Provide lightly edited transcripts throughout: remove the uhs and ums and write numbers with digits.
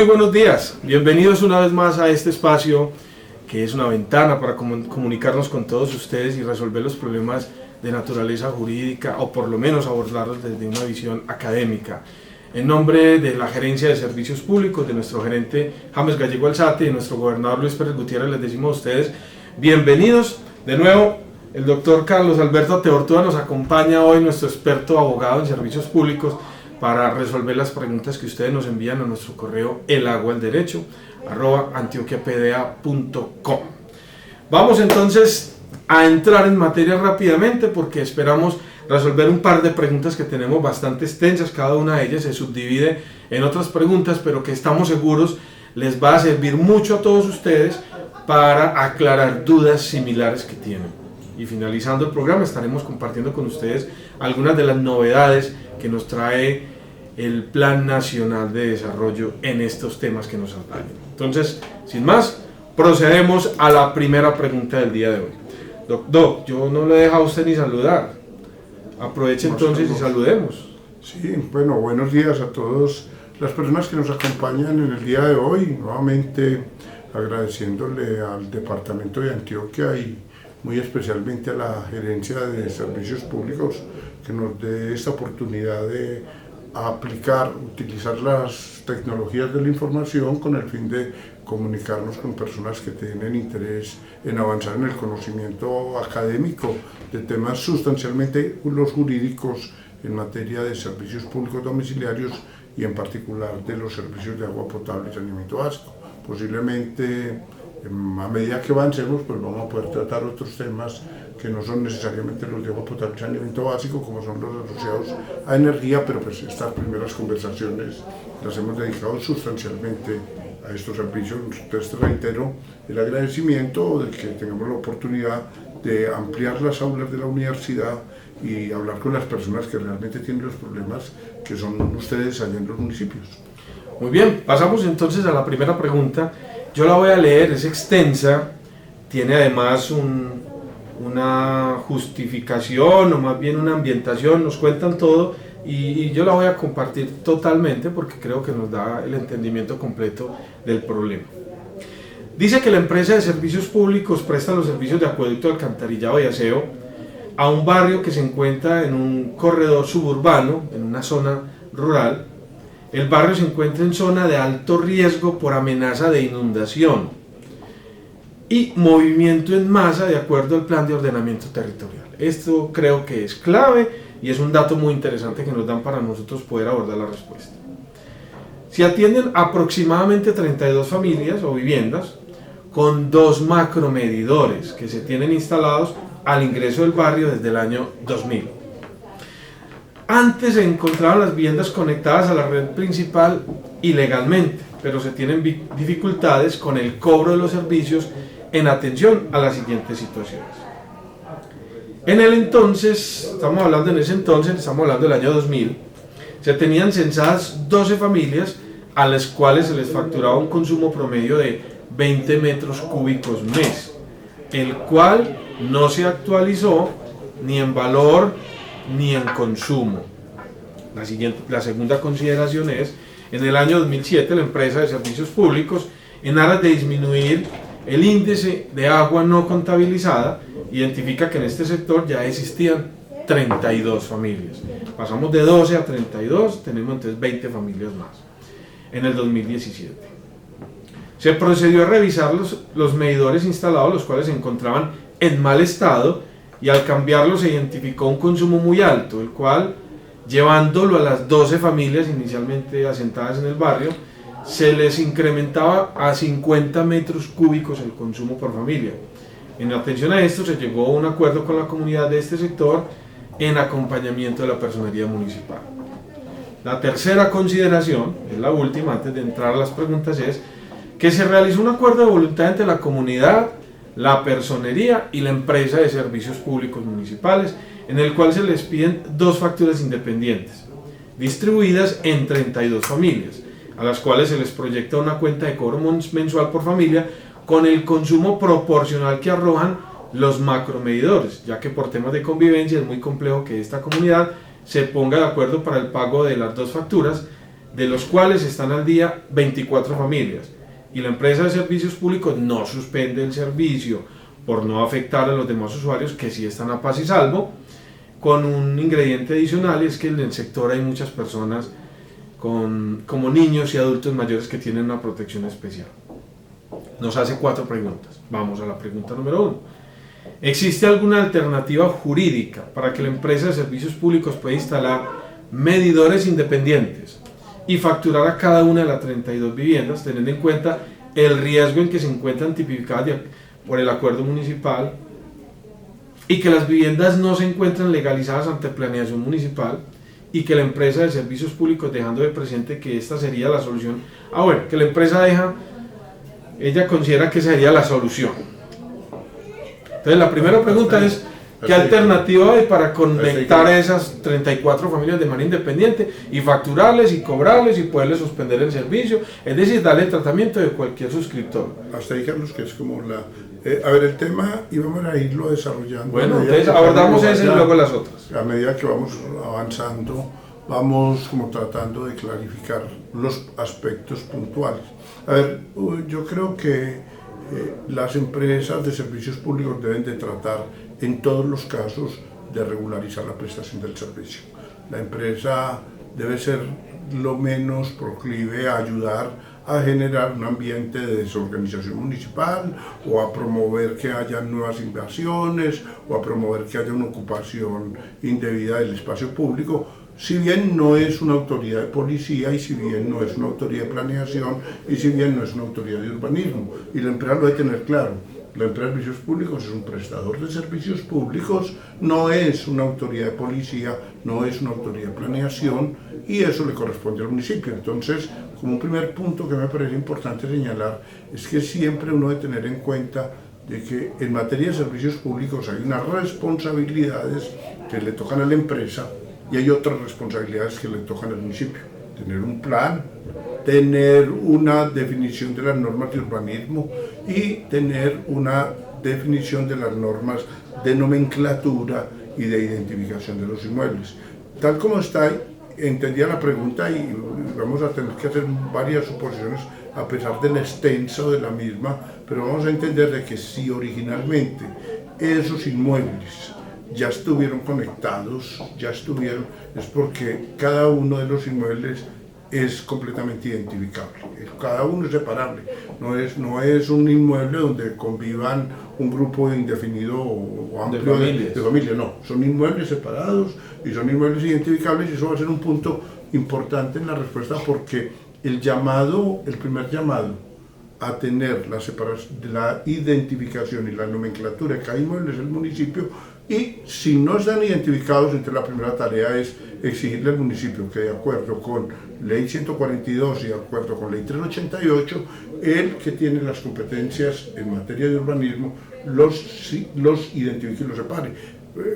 Muy buenos días, bienvenidos una vez más a este espacio que es una ventana para comunicarnos con todos ustedes y resolver los problemas de naturaleza jurídica o por lo menos abordarlos desde una visión académica. En nombre de la Gerencia de Servicios Públicos, de nuestro gerente James Gallego Alzate y de nuestro gobernador Luis Pérez Gutiérrez, les decimos a ustedes bienvenidos. De nuevo, el doctor Carlos Alberto Teortúa nos acompaña hoy, nuestro experto abogado en servicios públicos, para resolver las preguntas que ustedes nos envían a nuestro correo elagualderecho@antioquiapda.com. Vamos entonces a entrar en materia rápidamente porque esperamos resolver un par de preguntas que tenemos bastante extensas. Cada una de ellas se subdivide en otras preguntas, pero que estamos seguros les va a servir mucho a todos ustedes para aclarar dudas similares que tienen. Y finalizando el programa estaremos compartiendo con ustedes algunas de las novedades que nos trae el Plan Nacional de Desarrollo en estos temas que nos atañen. Entonces, sin más, procedemos a la primera pregunta del día de hoy. Doc, yo no le he dejado a usted ni saludar. Aproveche entonces y saludemos. Sí, bueno, buenos días a todas las personas que nos acompañan en el día de hoy. Nuevamente agradeciéndole al Departamento de Antioquia y muy especialmente a la Gerencia de Servicios Públicos que nos dé esta oportunidad de utilizar las tecnologías de la información con el fin de comunicarnos con personas que tienen interés en avanzar en el conocimiento académico de temas sustancialmente los jurídicos en materia de servicios públicos domiciliarios y en particular de los servicios de agua potable y saneamiento básico. Posiblemente a medida que avancemos pues vamos a poder tratar otros temas que no son necesariamente los de agua potable y saneamiento básico, como son los asociados a energía, pero pues estas primeras conversaciones las hemos dedicado sustancialmente a estos servicios. Entonces reitero el agradecimiento de que tengamos la oportunidad de ampliar las aulas de la universidad y hablar con las personas que realmente tienen los problemas que son ustedes allá en los municipios. Muy bien, pasamos entonces a la primera pregunta. Yo la voy a leer, es extensa, tiene además una justificación o más bien una ambientación, nos cuentan todo y yo la voy a compartir totalmente porque creo que nos da el entendimiento completo del problema. Dice que la empresa de servicios públicos presta los servicios de acueducto, alcantarillado y aseo a un barrio que se encuentra en un corredor suburbano, en una zona rural. El barrio se encuentra en zona de alto riesgo por amenaza de inundación y movimiento en masa de acuerdo al plan de ordenamiento territorial. Esto creo que es clave y es un dato muy interesante que nos dan para nosotros poder abordar la respuesta. Se atienden aproximadamente 32 familias o viviendas con 2 macromedidores que se tienen instalados al ingreso del barrio desde el año 2000. Antes se encontraban las viviendas conectadas a la red principal ilegalmente, pero se tienen dificultades con el cobro de los servicios en atención a las siguientes situaciones. En ese entonces, estamos hablando del año 2000, se tenían censadas 12 familias a las cuales se les facturaba un consumo promedio de 20 metros cúbicos mes, el cual no se actualizó ni en valor ni en consumo. La segunda consideración es, en el año 2007 la empresa de servicios públicos, en aras de disminuir el índice de agua no contabilizada, identifica que en este sector ya existían 32 familias. Pasamos de 12 a 32, tenemos entonces 20 familias más en el 2017. Se procedió a revisar los medidores instalados, los cuales se encontraban en mal estado, y al cambiarlo se identificó un consumo muy alto, el cual, llevándolo a las 12 familias inicialmente asentadas en el barrio, se les incrementaba a 50 metros cúbicos el consumo por familia. En atención a esto se llegó a un acuerdo con la comunidad de este sector en acompañamiento de la personería municipal. La tercera consideración, es la última antes de entrar a las preguntas, es que se realizó un acuerdo de voluntad entre la comunidad, la personería y la empresa de servicios públicos municipales, en el cual se les piden 2 facturas independientes, distribuidas en 32 familias, a las cuales se les proyecta una cuenta de cobro mensual por familia con el consumo proporcional que arrojan los macromedidores, ya que por temas de convivencia es muy complejo que esta comunidad se ponga de acuerdo para el pago de las 2 facturas, de los cuales están al día 24 familias, y la empresa de servicios públicos no suspende el servicio por no afectar a los demás usuarios que sí están a paz y salvo, con un ingrediente adicional, es que en el sector hay muchas personas como niños y adultos mayores que tienen una protección especial. Nos hace 4 preguntas. Vamos a la pregunta número 1. ¿Existe alguna alternativa jurídica para que la empresa de servicios públicos pueda instalar medidores independientes y facturar a cada una de las 32 viviendas, teniendo en cuenta el riesgo en que se encuentran tipificadas por el acuerdo municipal, y que las viviendas no se encuentran legalizadas ante planeación municipal, y que la empresa de servicios públicos, dejando de presente que esta sería la solución? Bueno, que la empresa ella considera que sería la solución. Entonces la primera pregunta es, ¿qué alternativa hay para conectar a esas 34 familias de manera independiente y facturarles y cobrarles y poderles suspender el servicio? Es decir, darle tratamiento de cualquier suscriptor. Hasta ahí, Carlos, que es como a ver, el tema, y vamos a irlo desarrollando. Bueno, entonces abordamos ese y luego las otras. A medida que vamos avanzando, vamos como tratando de clarificar los aspectos puntuales. A ver, yo creo que las empresas de servicios públicos deben de tratar en todos los casos de regularizar la prestación del servicio. La empresa debe ser lo menos proclive a ayudar a generar un ambiente de desorganización municipal, o a promover que haya nuevas invasiones, o a promover que haya una ocupación indebida del espacio público, si bien no es una autoridad de policía, y si bien no es una autoridad de planeación, y si bien no es una autoridad de urbanismo. Y la empresa lo debe tener claro. La empresa de servicios públicos es un prestador de servicios públicos, no es una autoridad de policía, no es una autoridad de planeación, y eso le corresponde al municipio. Entonces, como un primer punto que me parece importante señalar, es que siempre uno debe tener en cuenta de que en materia de servicios públicos hay unas responsabilidades que le tocan a la empresa y hay otras responsabilidades que le tocan al municipio. Tener un plan, tener una definición de las normas de urbanismo y tener una definición de las normas de nomenclatura y de identificación de los inmuebles. Tal como está, entendía la pregunta, y vamos a tener que hacer varias suposiciones a pesar del extenso de la misma, pero vamos a entender de que si originalmente esos inmuebles ya estuvieron conectados, es porque cada uno de los inmuebles es completamente identificable, cada uno es separable, no es un inmueble donde convivan un grupo indefinido o amplio de familias, no, son inmuebles separados y son inmuebles identificables, y eso va a ser un punto importante en la respuesta, porque el primer llamado a tener la identificación y la nomenclatura de cada inmueble es el municipio, y si no están identificados, entonces la primera tarea es exigirle al municipio que, de acuerdo con Ley 142 y de acuerdo con Ley 388, él, que tiene las competencias en materia de urbanismo, los identifique y los separe.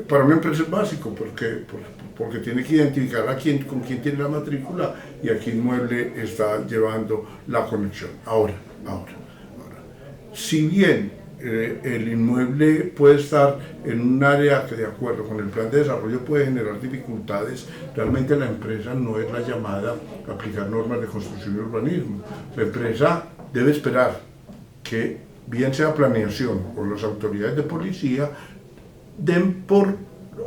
Para una empresa es básico, porque tiene que identificar con quién tiene la matrícula y a qué inmueble está llevando la conexión. Ahora, si bien el inmueble puede estar en un área que, de acuerdo con el plan de desarrollo, puede generar dificultades, realmente la empresa no es la llamada a aplicar normas de construcción y urbanismo. La empresa debe esperar que, bien sea planeación o las autoridades de policía,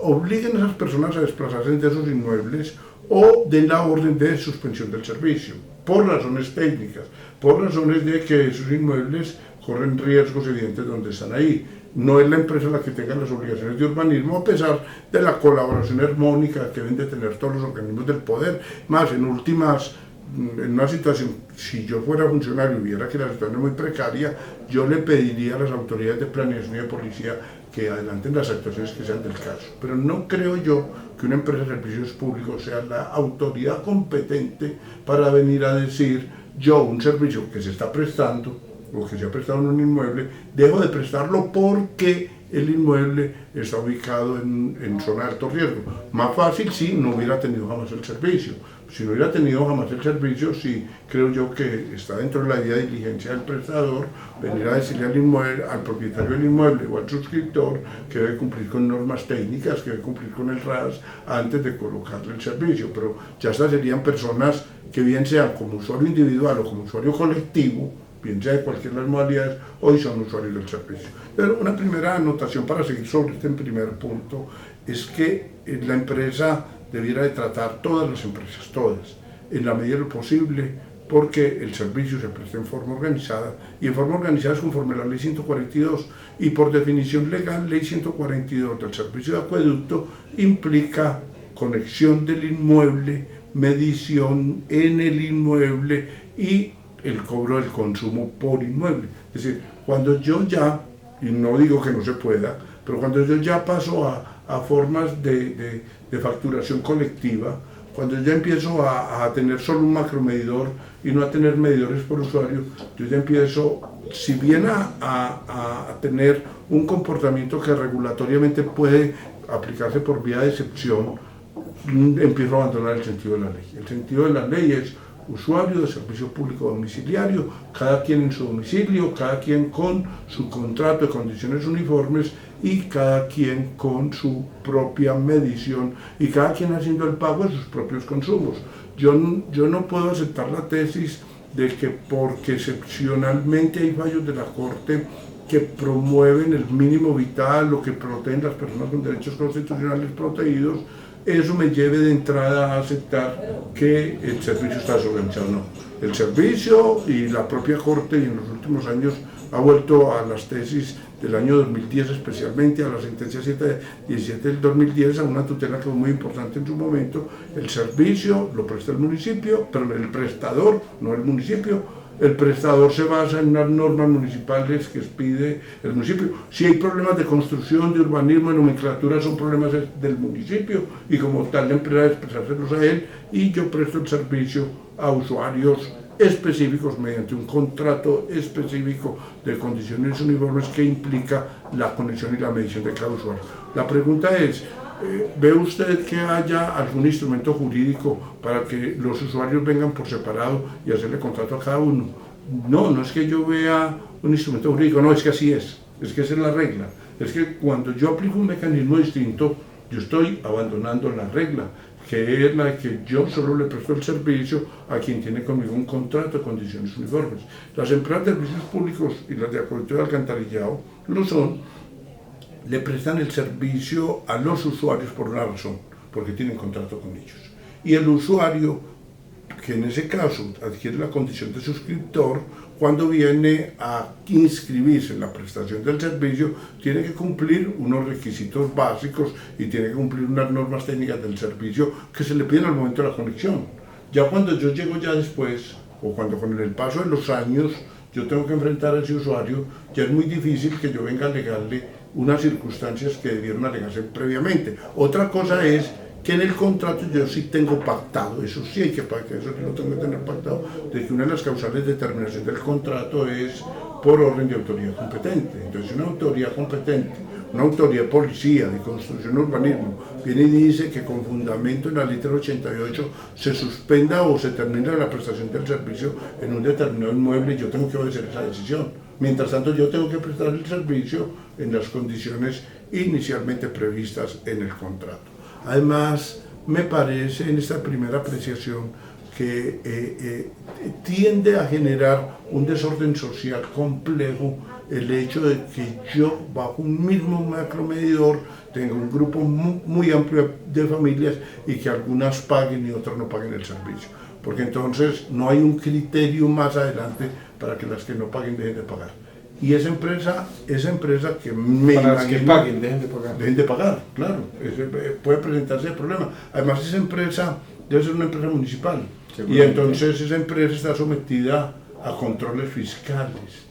obliguen a esas personas a desplazarse de esos inmuebles o den la orden de suspensión del servicio, por razones técnicas, por razones de que esos inmuebles corren riesgos evidentes donde están ahí. No es la empresa la que tenga las obligaciones de urbanismo, a pesar de la colaboración armónica que deben de tener todos los organismos del poder. Más, en una situación, si yo fuera funcionario y viera que la situación es muy precaria, yo le pediría a las autoridades de planeación y de policía que adelanten las actuaciones que sean del caso. Pero no creo yo que una empresa de servicios públicos sea la autoridad competente para venir a decir: yo, un servicio que se está prestando o que se ha prestado en un inmueble, dejo de prestarlo porque el inmueble está ubicado en zona de alto riesgo. Más fácil si no hubiera tenido jamás el servicio. Si no hubiera tenido jamás el servicio, sí creo yo que está dentro de la vía de diligencia del prestador venir a decirle al propietario del inmueble o al suscriptor que debe cumplir con normas técnicas, que debe cumplir con el RAS antes de colocarle el servicio. Pero ya estas serían personas que bien sean como usuario individual o como usuario colectivo, bien sea de cualquiera de las modalidades, hoy son usuarios del servicio. Pero una primera anotación para seguir sobre este primer punto es que la empresa debiera de tratar, todas las empresas, todas, en la medida de lo posible, porque el servicio se presta en forma organizada, y en forma organizada es conforme a la ley 142, y por definición legal, ley 142 del servicio de acueducto implica conexión del inmueble, medición en el inmueble y el cobro del consumo por inmueble. Es decir, cuando yo ya, y no digo que no se pueda, pero cuando yo ya paso a formas de facturación colectiva, cuando ya empiezo a tener solo un macromedidor y no a tener medidores por usuario, yo ya empiezo, si bien a tener un comportamiento que regulatoriamente puede aplicarse por vía de excepción, empiezo a abandonar el sentido de la ley. El sentido de la ley es usuario de servicio público domiciliario, cada quien en su domicilio, cada quien con su contrato de condiciones uniformes y cada quien con su propia medición y cada quien haciendo el pago de sus propios consumos. Yo no puedo aceptar la tesis de que porque excepcionalmente hay fallos de la Corte que promueven el mínimo vital o que protegen a las personas con derechos constitucionales protegidos, eso me lleve de entrada a aceptar que el servicio está desorganizado. No, el servicio y la propia Corte, y en los últimos años ha vuelto a las tesis del año 2010, especialmente a la sentencia 717 del 2010, a una tutela que fue muy importante en su momento. El servicio lo presta el municipio, pero el prestador, no el municipio. El prestador se basa en unas normas municipales que expide el municipio. Si hay problemas de construcción, de urbanismo, de nomenclatura, son problemas del municipio y como tal la empresa debe expresárselos a él, y yo presto el servicio a usuarios específicos mediante un contrato específico de condiciones uniformes que implica la conexión y la medición de cada usuario. La pregunta es, ¿ve usted que haya algún instrumento jurídico para que los usuarios vengan por separado y hacerle contrato a cada uno? No, no es que yo vea un instrumento jurídico, no, es que así es que esa es la regla. Es que cuando yo aplico un mecanismo distinto, yo estoy abandonando la regla, que es la que yo solo le presto el servicio a quien tiene conmigo un contrato de condiciones uniformes. Las empresas de servicios públicos y las de acueducto y alcantarillado lo son, le prestan el servicio a los usuarios por una razón, porque tienen contrato con ellos. Y el usuario, que en ese caso adquiere la condición de suscriptor, cuando viene a inscribirse en la prestación del servicio, tiene que cumplir unos requisitos básicos y tiene que cumplir unas normas técnicas del servicio que se le piden al momento de la conexión. Ya cuando yo llego ya después, o cuando con el paso de los años yo tengo que enfrentar a ese usuario, ya es muy difícil que yo venga a alegarle unas circunstancias que debieron alegarse previamente. Otra cosa es que en el contrato yo sí tengo pactado, eso sí hay que pactar, eso sí lo tengo que tener pactado, de que una de las causales de terminación del contrato es por orden de autoridad competente. Entonces una autoridad competente, una autoridad de policía, de construcción y urbanismo, viene y dice que con fundamento en la letra 88 se suspenda o se termina la prestación del servicio en un determinado inmueble, y yo tengo que obedecer esa decisión. Mientras tanto, yo tengo que prestar el servicio en las condiciones inicialmente previstas en el contrato. Además, me parece en esta primera apreciación que tiende a generar un desorden social complejo el hecho de que yo, bajo un mismo macromedidor, tengo un grupo muy amplio de familias y que algunas paguen y otras no paguen el servicio. Porque entonces no hay un criterio más adelante para que las que no paguen dejen de pagar. Y esa empresa que me para las que paguen, dejen de pagar, claro, puede presentarse el problema. Además, esa empresa debe ser una empresa municipal, y entonces esa empresa está sometida a controles fiscales.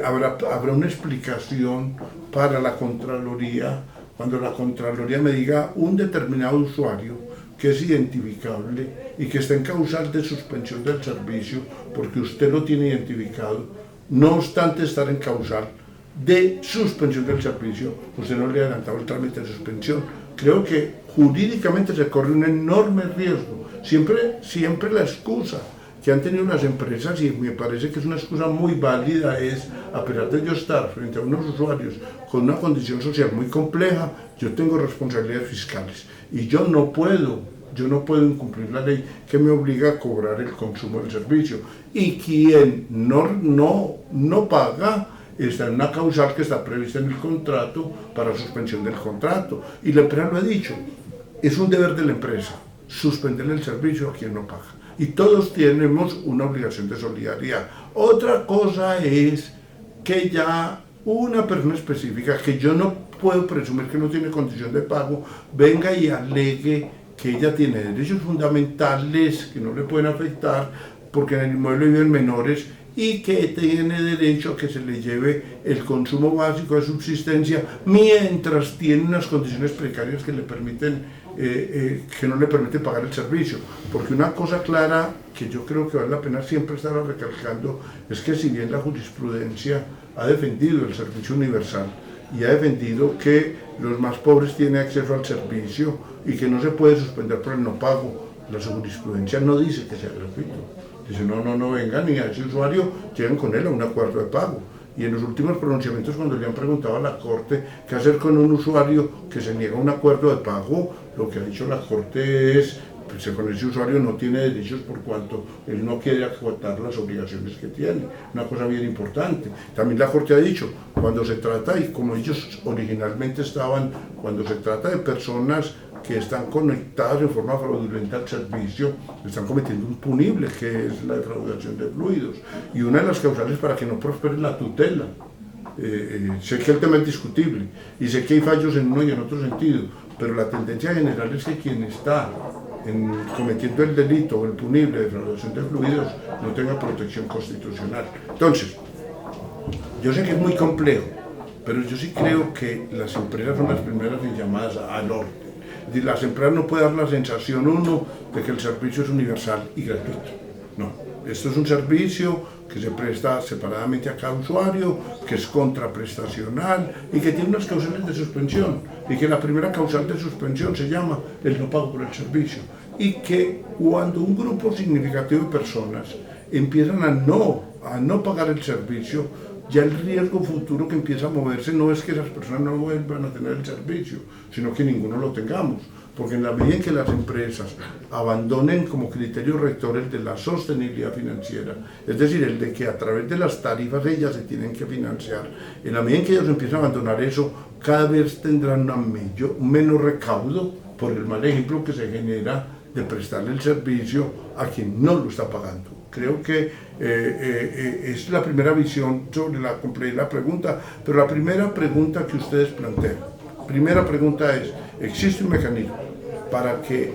Habrá una explicación para la Contraloría, cuando la Contraloría me diga un determinado usuario que es identificable y que está en causal de suspensión del servicio porque usted lo tiene identificado, no obstante estar en causal, de suspensión del servicio, usted no le ha adelantado el trámite de suspensión. Creo que jurídicamente se corre un enorme riesgo. Siempre la excusa que han tenido las empresas, y me parece que es una excusa muy válida, es, a pesar de yo estar frente a unos usuarios con una condición social muy compleja, yo tengo responsabilidades fiscales y yo no puedo incumplir la ley que me obliga a cobrar el consumo del servicio. Y quien no paga está en una causal que está prevista en el contrato para suspensión del contrato. Y la empresa lo ha dicho, es un deber de la empresa suspender el servicio a quien no paga. Y todos tenemos una obligación de solidaridad. Otra cosa es que ya una persona específica, que yo no puedo presumir que no tiene condición de pago, venga y alegue que ella tiene derechos fundamentales que no le pueden afectar porque en el inmueble viven menores y que tiene derecho a que se le lleve el consumo básico de subsistencia mientras tiene unas condiciones precarias que le permiten que no le permiten pagar el servicio. Porque una cosa clara que yo creo que vale la pena siempre estar recalcando es que si bien la jurisprudencia ha defendido el servicio universal y ha defendido que los más pobres tienen acceso al servicio y que no se puede suspender por el no pago, la jurisprudencia no dice que sea gratuito. Dice, no vengan y a ese usuario llegan con él a un acuerdo de pago. Y en los últimos pronunciamientos, cuando le han preguntado a la Corte qué hacer con un usuario que se niega a un acuerdo de pago, lo que ha dicho la Corte es, pues con ese usuario no tiene derechos por cuanto él no quiere acatar las obligaciones que tiene. Una cosa bien importante. También la Corte ha dicho, cuando se trata, y como ellos originalmente estaban, cuando se trata de personas que están conectadas de forma fraudulenta al servicio, están cometiendo un punible, que es la defraudación de fluidos. Y una de las causales para que no prospere la tutela. Sé que el tema es discutible y sé que hay fallos en uno y en otro sentido, pero la tendencia general es que quien está cometiendo el delito o el punible de defraudación de fluidos no tenga protección constitucional. Entonces, yo sé que es muy complejo, pero yo sí creo que las empresas son las primeras en llamadas al orden. Las empresas no pueden dar la sensación, uno, de que el servicio es universal y gratuito. No, esto es un servicio que se presta separadamente a cada usuario, que es contraprestacional y que tiene unas causales de suspensión, y que la primera causal de suspensión se llama el no pago por el servicio, y que cuando un grupo significativo de personas empiezan a no pagar el servicio, ya el riesgo futuro que empieza a moverse no es que esas personas no vuelvan a tener el servicio, sino que ninguno lo tengamos. Porque en la medida en que las empresas abandonen como criterio rector el de la sostenibilidad financiera, es decir, el de que a través de las tarifas ellas se tienen que financiar, en la medida en que ellos empiezan a abandonar eso, cada vez tendrán un menor recaudo por el mal ejemplo que se genera de prestarle el servicio a quien no lo está pagando. Creo que es la primera visión sobre la complejidad de la pregunta, pero la primera pregunta que ustedes plantean, primera pregunta es, ¿existe un mecanismo para que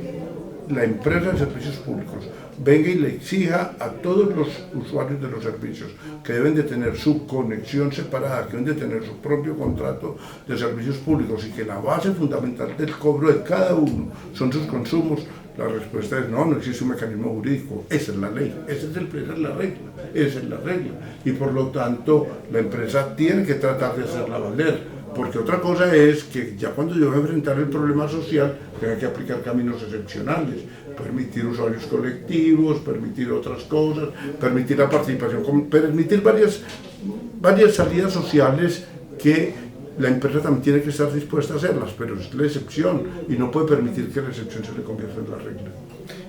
la empresa de servicios públicos venga y le exija a todos los usuarios de los servicios que deben de tener su conexión separada, que deben de tener su propio contrato de servicios públicos y que la base fundamental del cobro de cada uno son sus consumos? La respuesta es no existe un mecanismo jurídico, esa es la ley, esa es la regla. Y por lo tanto la empresa tiene que tratar de hacerla valer. Porque otra cosa es que ya cuando yo voy a enfrentar el problema social, tenga que aplicar caminos excepcionales, permitir usuarios colectivos, permitir otras cosas, permitir la participación, permitir varias salidas sociales que la empresa también tiene que estar dispuesta a hacerlas, pero es la excepción y no puede permitir que la excepción se le convierta en la regla.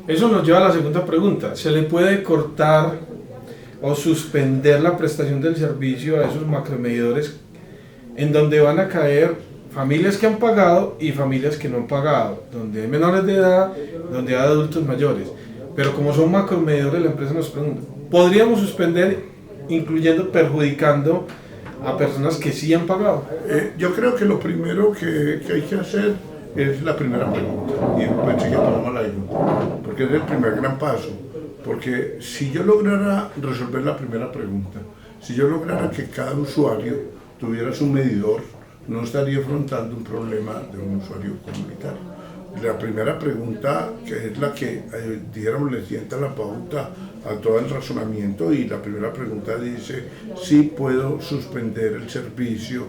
Eso nos lleva a la segunda pregunta. ¿Se le puede cortar o suspender la prestación del servicio a esos macromedidores en donde van a caer familias que han pagado y familias que no han pagado, donde hay menores de edad, donde hay adultos mayores? Pero como son macromedidores, la empresa nos pregunta, ¿podríamos suspender perjudicando a personas que sí han pagado? Yo creo que lo primero que hay que hacer es la primera pregunta, y pensé que pasamos la segunda, porque es el primer gran paso. Porque si yo lograra resolver la primera pregunta, si yo lograra que cada usuario tuviera su medidor, no estaría afrontando un problema de un usuario comunitario. La primera pregunta, que es la que, dijéramos, le sienta la pauta a todo el razonamiento, y la primera pregunta dice si puedo suspender el servicio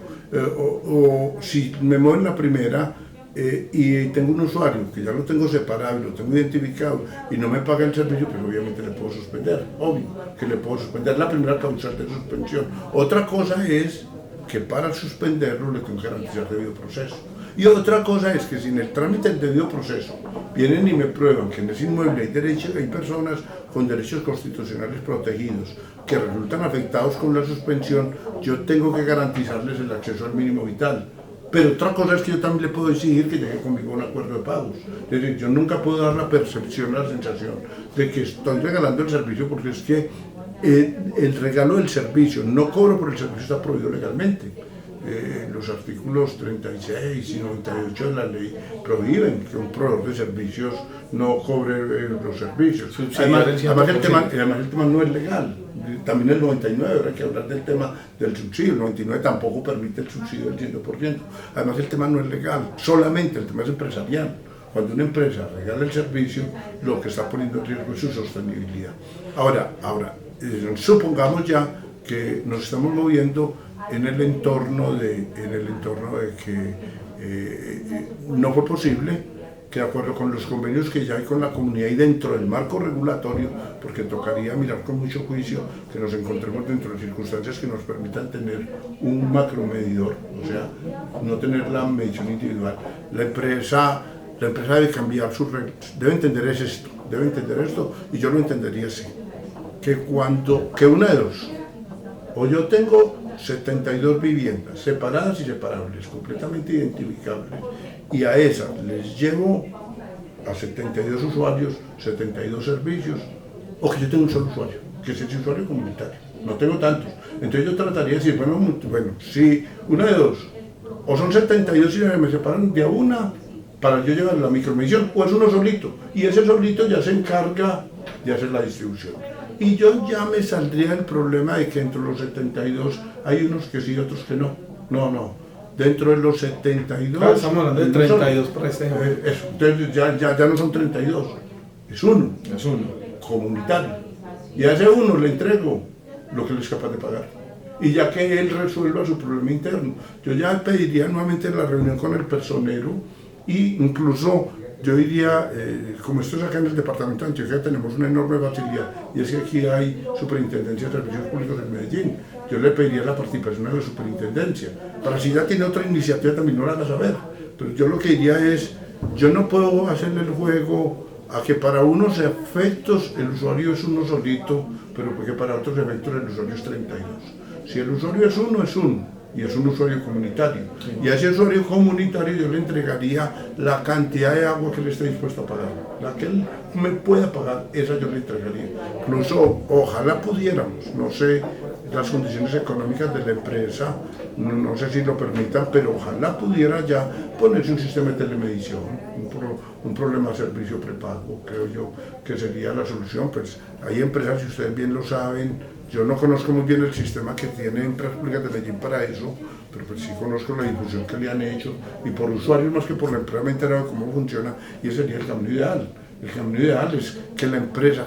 o si me muevo en la primera y tengo un usuario que ya lo tengo separado, lo tengo identificado y no me paga el servicio, pues obviamente le puedo suspender, obvio que le puedo suspender, la primera causal de suspensión. Otra cosa es que para suspenderlo le tengo que garantizar debido proceso. Y otra cosa es que si en el trámite del debido proceso vienen y me prueban que en ese inmueble hay personas con derechos constitucionales protegidos que resultan afectados con la suspensión, yo tengo que garantizarles el acceso al mínimo vital. Pero otra cosa es que yo también le puedo exigir que llegue conmigo a un acuerdo de pagos. Es decir, yo nunca puedo dar la percepción, la sensación de que estoy regalando el servicio, porque es que el regalo del servicio, no cobro por el servicio, está prohibido legalmente. Los artículos 36 y 98 de la ley prohíben que un proveedor de servicios no cobre los servicios. Además el tema no es legal. También el 99, ahora hay que hablar del tema del subsidio. El 99 tampoco permite el subsidio del 100%. Además el tema no es legal, solamente el tema es empresarial. Cuando una empresa regala el servicio, lo que está poniendo en riesgo es su sostenibilidad. Ahora, supongamos ya que nos estamos moviendo en el entorno de que no fue posible que, de acuerdo con los convenios que ya hay con la comunidad y dentro del marco regulatorio, porque tocaría mirar con mucho juicio que nos encontremos dentro de circunstancias que nos permitan tener un macromedidor, o sea, no tener la medición individual. La empresa debe cambiar sus reglas, debe entender esto, y yo lo entendería así, que una de dos, o yo tengo 72 viviendas separadas y separables, completamente identificables, y a esas les llevo a 72 usuarios, 72 servicios, o que yo tengo un solo usuario, que es el usuario comunitario, no tengo tantos. Entonces yo trataría de decir, bueno, si una de dos, o son 72 y me separan de a una para yo llevar la micromedición, o es uno solito, y ese solito ya se encarga de hacer la distribución. Y yo ya me saldría el problema de que entre los 72 hay unos que sí y otros que no. No. Dentro de los 72... Claro, estamos hablando de 32 por este ejemplo. Entonces ya no son 32, es uno. Es uno. Comunitario. Y a ese uno le entrego lo que él es capaz de pagar. Y ya que él resuelva su problema interno, yo ya pediría nuevamente la reunión con el personero, e incluso yo diría, como esto es acá en el departamento de Antioquia, tenemos una enorme facilidad, y es que aquí hay Superintendencia de Servicios Públicos en Medellín. Yo le pediría la participación de la superintendencia, para si ya tiene otra iniciativa también no la haga saber. Pero yo lo que diría es, yo no puedo hacerle el juego a que para unos efectos el usuario es uno solito, pero porque para otros efectos el usuario es 32. Si el usuario es uno, y es un usuario comunitario. Sí. Y a ese usuario comunitario yo le entregaría la cantidad de agua que él esté dispuesto a pagar. La que él me pueda pagar, esa yo le entregaría. Incluso, ojalá pudiéramos, no sé las condiciones económicas de la empresa, no sé si lo permitan, pero ojalá pudiera ya ponerse un sistema de telemedición, un problema de servicio prepago, creo yo que sería la solución. Pues hay empresas, si ustedes bien lo saben, yo no conozco muy bien el sistema que tiene Empresas Públicas de Medellín para eso, pero pues sí conozco la difusión que le han hecho, y por usuarios más que por la empresa me he enterado de cómo funciona, y ese sería el camino ideal. El camino ideal es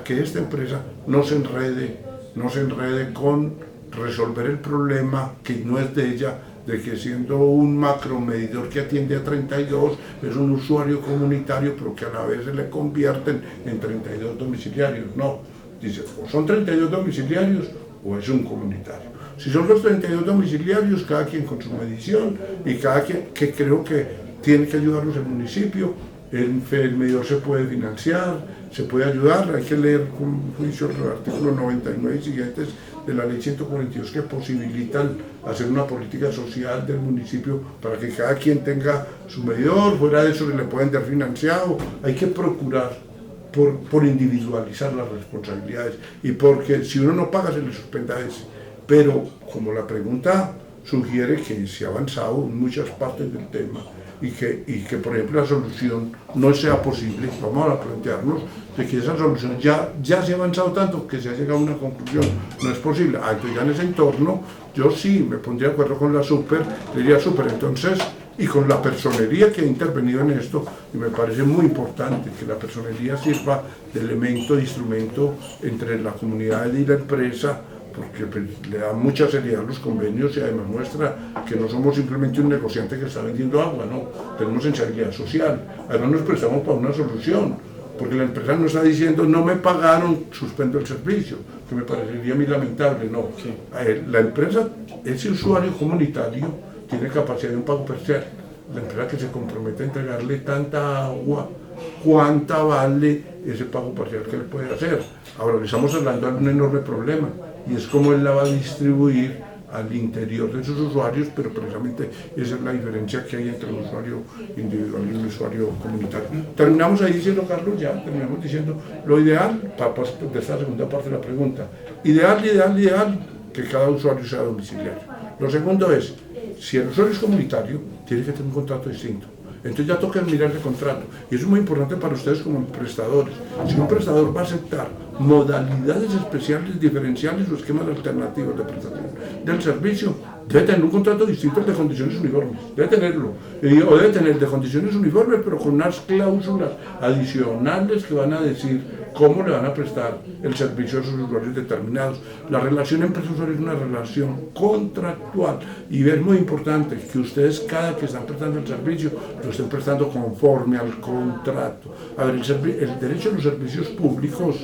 que esta empresa no se enrede con resolver el problema que no es de ella, de que siendo un macromedidor que atiende a 32, es un usuario comunitario, pero que a la vez se le convierten en 32 domiciliarios. No. Dice, o son 32 domiciliarios o es un comunitario. Si son los 32 domiciliarios, cada quien con su medición, y cada quien, que creo que tiene que ayudarnos el municipio, el medidor se puede financiar, se puede ayudar, hay que leer con juicio el artículo 99 y siguientes de la ley 142 que posibilitan hacer una política social del municipio para que cada quien tenga su medidor, fuera de eso le pueden dar financiado. Hay que procurar por individualizar las responsabilidades, y porque si uno no paga se le suspenda ese. Pero como la pregunta sugiere que se ha avanzado en muchas partes del tema y que por ejemplo la solución no sea posible. Vamos a plantearnos de que esa solución ya se ha avanzado tanto que se ha llegado a una conclusión, no es posible. Entonces ya en ese entorno yo sí me pondría de acuerdo con la super, diría super, entonces, y con la personería que ha intervenido en esto, y me parece muy importante que la personería sirva de elemento, de instrumento entre la comunidad y la empresa, porque pues, le da mucha seriedad a los convenios y además muestra que no somos simplemente un negociante que está vendiendo agua, no, tenemos sensibilidad social, además nos prestamos para una solución, porque la empresa no está diciendo no me pagaron, suspendo el servicio, que me parecería muy lamentable, no. Sí. La empresa, ese usuario comunitario, tiene capacidad de un pago parcial. La empresa que se compromete a entregarle tanta agua, ¿cuánta vale ese pago parcial que le puede hacer? Ahora, le estamos hablando de un enorme problema, y es cómo él la va a distribuir al interior de sus usuarios, pero precisamente esa es la diferencia que hay entre el usuario individual y el usuario comunitario. Terminamos ahí diciendo, Carlos, ya terminamos diciendo lo ideal, para de esta segunda parte de la pregunta, ideal, que cada usuario sea domiciliario. Lo segundo es, si el usuario es comunitario, tiene que tener un contrato distinto. Entonces ya toca mirar el contrato. Y eso es muy importante para ustedes como prestadores. Si un prestador va a aceptar modalidades especiales, diferenciales o esquemas alternativos de prestación del servicio, debe tener un contrato distinto al de condiciones uniformes. Debe tenerlo. O debe tener de condiciones uniformes, pero con unas cláusulas adicionales que van a decir cómo le van a prestar el servicio a sus usuarios determinados. La relación empresa-usuario es una relación contractual y es muy importante que ustedes cada que están prestando el servicio lo estén prestando conforme al contrato. A ver, el derecho a los servicios públicos,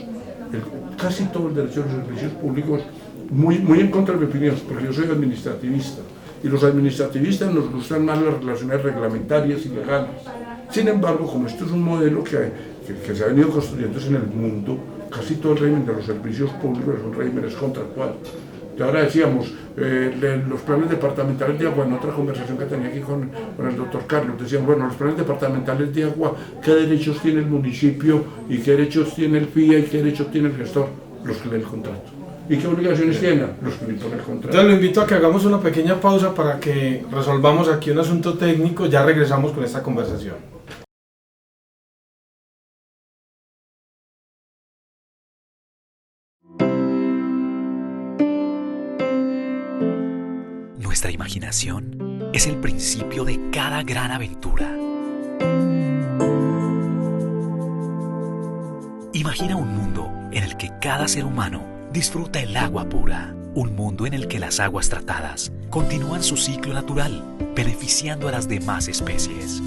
casi todo el derecho a los servicios públicos, muy en contra de mi opinión, porque yo soy administrativista y los administrativistas nos gustan más las relaciones reglamentarias y legales. Sin embargo, como esto es un modelo que se ha venido construyendo en el mundo, casi todo el régimen de los servicios públicos es un régimen contractual. Y ahora decíamos, los planes departamentales de agua, en otra conversación que tenía aquí con el doctor Carlos, decíamos, bueno, los planes departamentales de agua, ¿qué derechos tiene el municipio y qué derechos tiene el FIA y qué derechos tiene el gestor? Los que leen el contrato. ¿Y qué obligaciones tienen? Los que imponen el contrato. Entonces lo invito a que hagamos una pequeña pausa para que resolvamos aquí un asunto técnico, ya regresamos con esta conversación. Nuestra imaginación es el principio de cada gran aventura. Imagina un mundo en el que cada ser humano disfruta el agua pura, un mundo en el que las aguas tratadas continúan su ciclo natural, beneficiando a las demás especies.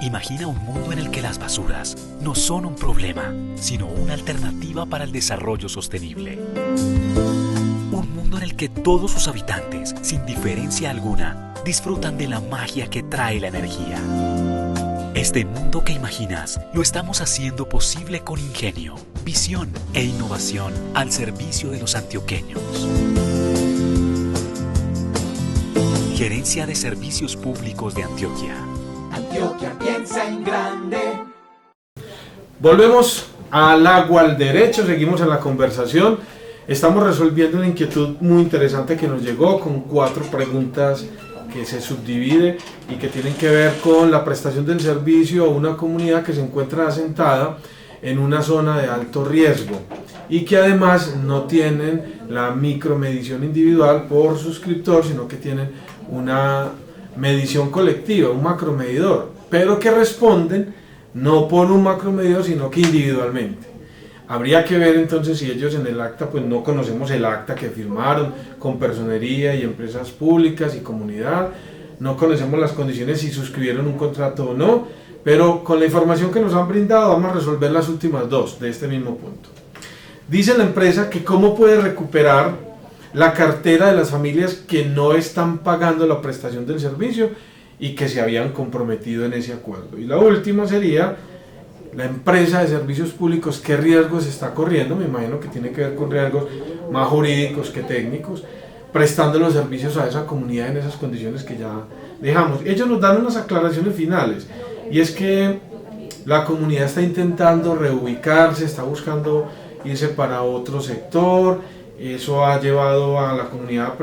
Imagina un mundo en el que las basuras no son un problema, sino una alternativa para el desarrollo sostenible. Un mundo en el que todos sus habitantes, sin diferencia alguna, disfrutan de la magia que trae la energía. Este mundo que imaginas lo estamos haciendo posible con ingenio, visión e innovación al servicio de los antioqueños. Gerencia de Servicios Públicos de Antioquia. Antioquia piensa en grande. Volvemos al agua, al derecho, seguimos en la conversación. Estamos resolviendo una inquietud muy interesante que nos llegó con 4 preguntas que se subdivide y que tienen que ver con la prestación del servicio a una comunidad que se encuentra asentada en una zona de alto riesgo y que además no tienen la micromedición individual por suscriptor, sino que tienen una medición colectiva, un macromedidor, pero que responden no por un macromedidor, sino que individualmente. Habría que ver entonces si ellos en el acta, pues no conocemos el acta que firmaron con personería y empresas públicas y comunidad, no conocemos las condiciones si suscribieron un contrato o no, pero con la información que nos han brindado vamos a resolver las últimas 2 de este mismo punto. Dice la empresa que cómo puede recuperar la cartera de las familias que no están pagando la prestación del servicio y que se habían comprometido en ese acuerdo. Y la última sería la empresa de servicios públicos, qué riesgos está corriendo, me imagino que tiene que ver con riesgos más jurídicos que técnicos, prestando los servicios a esa comunidad en esas condiciones que ya dejamos. Ellos nos dan unas aclaraciones finales, y es que la comunidad está intentando reubicarse, está buscando irse para otro sector, Eso ha llevado a la comunidad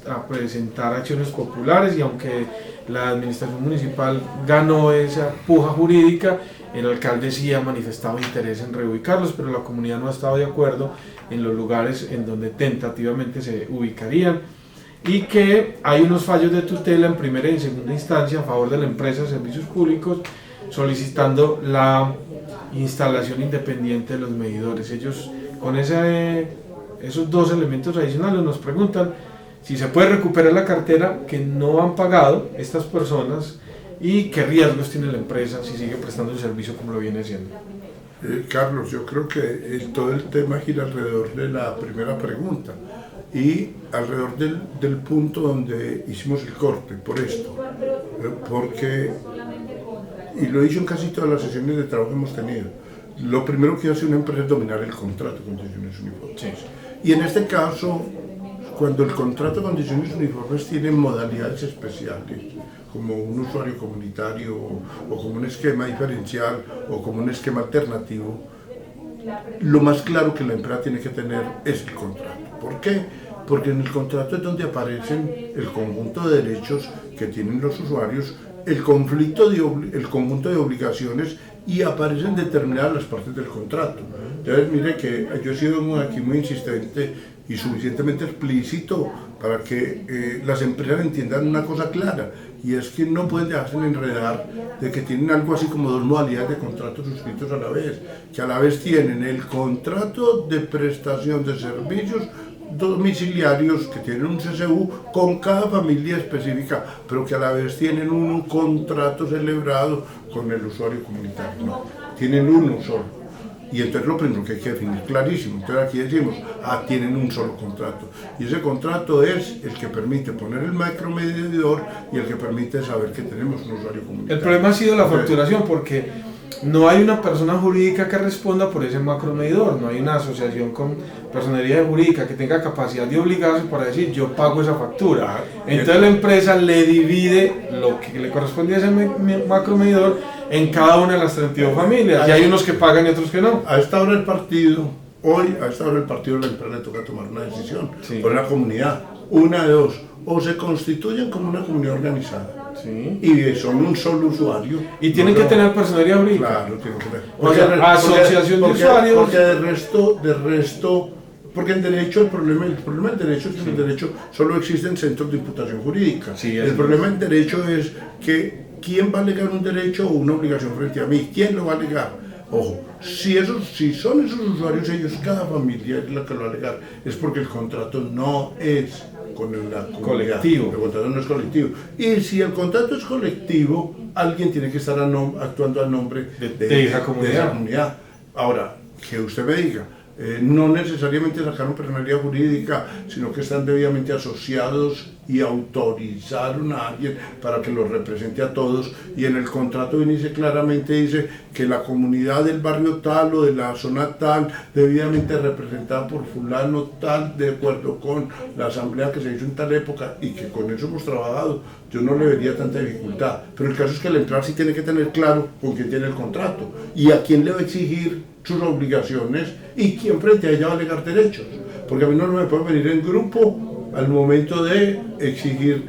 a presentar acciones populares, y aunque la administración municipal ganó esa puja jurídica, el alcalde sí ha manifestado interés en reubicarlos, pero la comunidad no ha estado de acuerdo en los lugares en donde tentativamente se ubicarían, y que hay unos fallos de tutela en primera y en segunda instancia a favor de la empresa de servicios públicos, solicitando la instalación independiente de los medidores. Ellos con esos dos elementos adicionales nos preguntan si se puede recuperar la cartera que no han pagado estas personas y qué riesgos tiene la empresa si sigue prestando el servicio como lo viene haciendo. Carlos, yo creo que todo el tema gira alrededor de la primera pregunta y alrededor del punto donde hicimos el corte, por esto, porque, y lo he dicho en casi todas las sesiones de trabajo que hemos tenido, lo primero que hace una empresa es dominar el contrato de condiciones uniformes. Sí. Y en este caso, cuando el contrato de condiciones uniformes tiene modalidades especiales, como un usuario comunitario o como un esquema diferencial o como un esquema alternativo, lo más claro que la empresa tiene que tener es el contrato. ¿Por qué? Porque en el contrato es donde aparecen el conjunto de derechos que tienen los usuarios, el conjunto de obligaciones, y aparecen determinadas las partes del contrato. Entonces, mire que yo he sido aquí muy insistente y suficientemente explícito para que las empresas entiendan una cosa clara, y es que no pueden dejarse enredar de que tienen algo así como dos modalidades de contratos suscritos a la vez, que a la vez tienen el contrato de prestación de servicios domiciliarios, que tienen un CCU con cada familia específica, pero que a la vez tienen un contrato celebrado con el usuario comunitario. No, tienen uno solo. Y entonces lo primero que hay que definir clarísimo. Entonces aquí decimos, tienen un solo contrato. Y ese contrato es el que permite poner el macromedidor y el que permite saber que tenemos un usuario comunitario. El problema ha sido la facturación, porque no hay una persona jurídica que responda por ese macromedidor, no hay una asociación con personería jurídica que tenga capacidad de obligarse para decir yo pago esa factura. Entonces la empresa le divide lo que le corresponde a ese macromedidor en cada una de las 32 familias, y hay unos que pagan y otros que no. A esta hora del partido, la empresa le toca tomar una decisión, Sí. Con la comunidad, una de dos, o se constituyen como una comunidad organizada, Sí. y son un solo usuario. Y tienen que tener personería jurídica. Claro, tienen que tener. O sea, asociación de usuarios. Porque de resto, porque en derecho el problema del derecho es que en el derecho solo existen centros de imputación jurídica. Sí, el problema del derecho es que ¿quién va a alegar un derecho o una obligación frente a mí? ¿Quién lo va a alegar? Ojo, si son esos usuarios, ellos, cada familia es la que lo va a alegar, es porque el contrato no es con la comunidad. Colectivo. El contrato no es colectivo. Y si el contrato es colectivo, alguien tiene que estar actuando a nombre de esa comunidad. Ahora, que usted me diga, no necesariamente sacaron personalidad jurídica, sino que están debidamente asociados y autorizaron a alguien para que los represente a todos, y en el contrato claramente dice que la comunidad del barrio tal o de la zona tal, debidamente representada por fulano tal, de acuerdo con la asamblea que se hizo en tal época, y que con eso hemos trabajado, yo no le vería tanta dificultad. Pero el caso es que el empleador sí tiene que tener claro con quién tiene el contrato y a quién le va a exigir sus obligaciones y quién frente a ella va a alegar derechos, porque a mí no me puede venir en grupo al momento de exigirme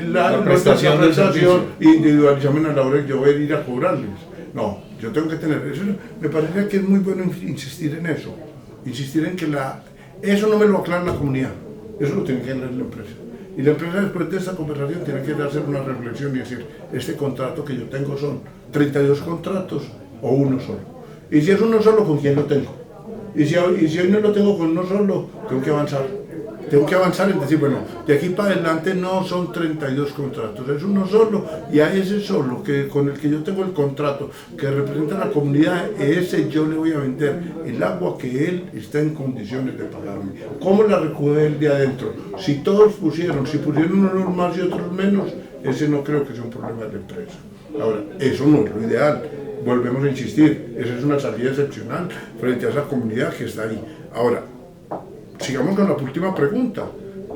la prestación individualizarme a la hora que yo voy a ir a cobrarles. No, yo tengo que tener eso. Me parece que es muy bueno insistir en eso, insistir en que eso no me lo aclara la comunidad, eso lo tiene que aclarar la empresa. Y la empresa, después de esta conversación, tiene que hacer una reflexión y decir, este contrato que yo tengo son 32 contratos o uno solo. Y si es uno solo, ¿con quién lo tengo? Y si hoy no lo tengo con uno solo, tengo que avanzar. Tengo que avanzar en decir, bueno, de aquí para adelante no son 32 contratos, es uno solo, y a ese solo con el que yo tengo el contrato, que representa a la comunidad, ese yo le voy a vender el agua que él está en condiciones de pagarme. ¿Cómo la recoge él de adentro? Si todos si pusieron unos más y otros menos, ese no creo que sea un problema de la empresa. Ahora, eso no es lo ideal, volvemos a insistir, esa es una salida excepcional frente a esa comunidad que está ahí. Ahora, sigamos con la última pregunta.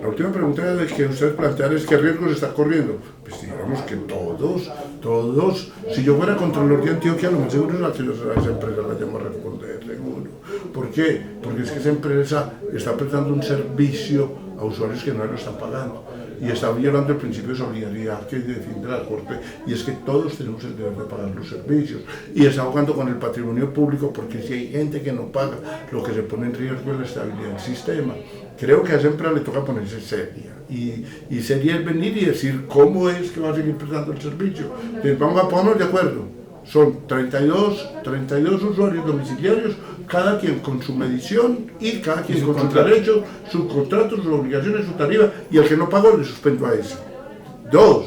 La última pregunta que ustedes plantean es ¿qué riesgos está corriendo? Pues digamos que todos. Si yo fuera Contralor de Antioquia, lo más seguro es que a esa empresa la llamo a responder, seguro. ¿Por qué? Porque es que esa empresa está prestando un servicio a usuarios que no lo están pagando. Y está violando el principio de solidaridad que defiende la Corte, y es que todos tenemos el deber de pagar los servicios, y está jugando con el patrimonio público, porque si hay gente que no paga, lo que se pone en riesgo es la estabilidad del sistema. Creo que a esa empresa le toca ponerse seria, y seria es venir y decir cómo es que va a seguir prestando el servicio. Entonces vamos a ponernos de acuerdo. Son 32 usuarios domiciliarios, cada quien con su medición y cada quien con sus derechos, sus contratos, sus obligaciones, su tarifa, y el que no pagó le suspendo a ese. 2,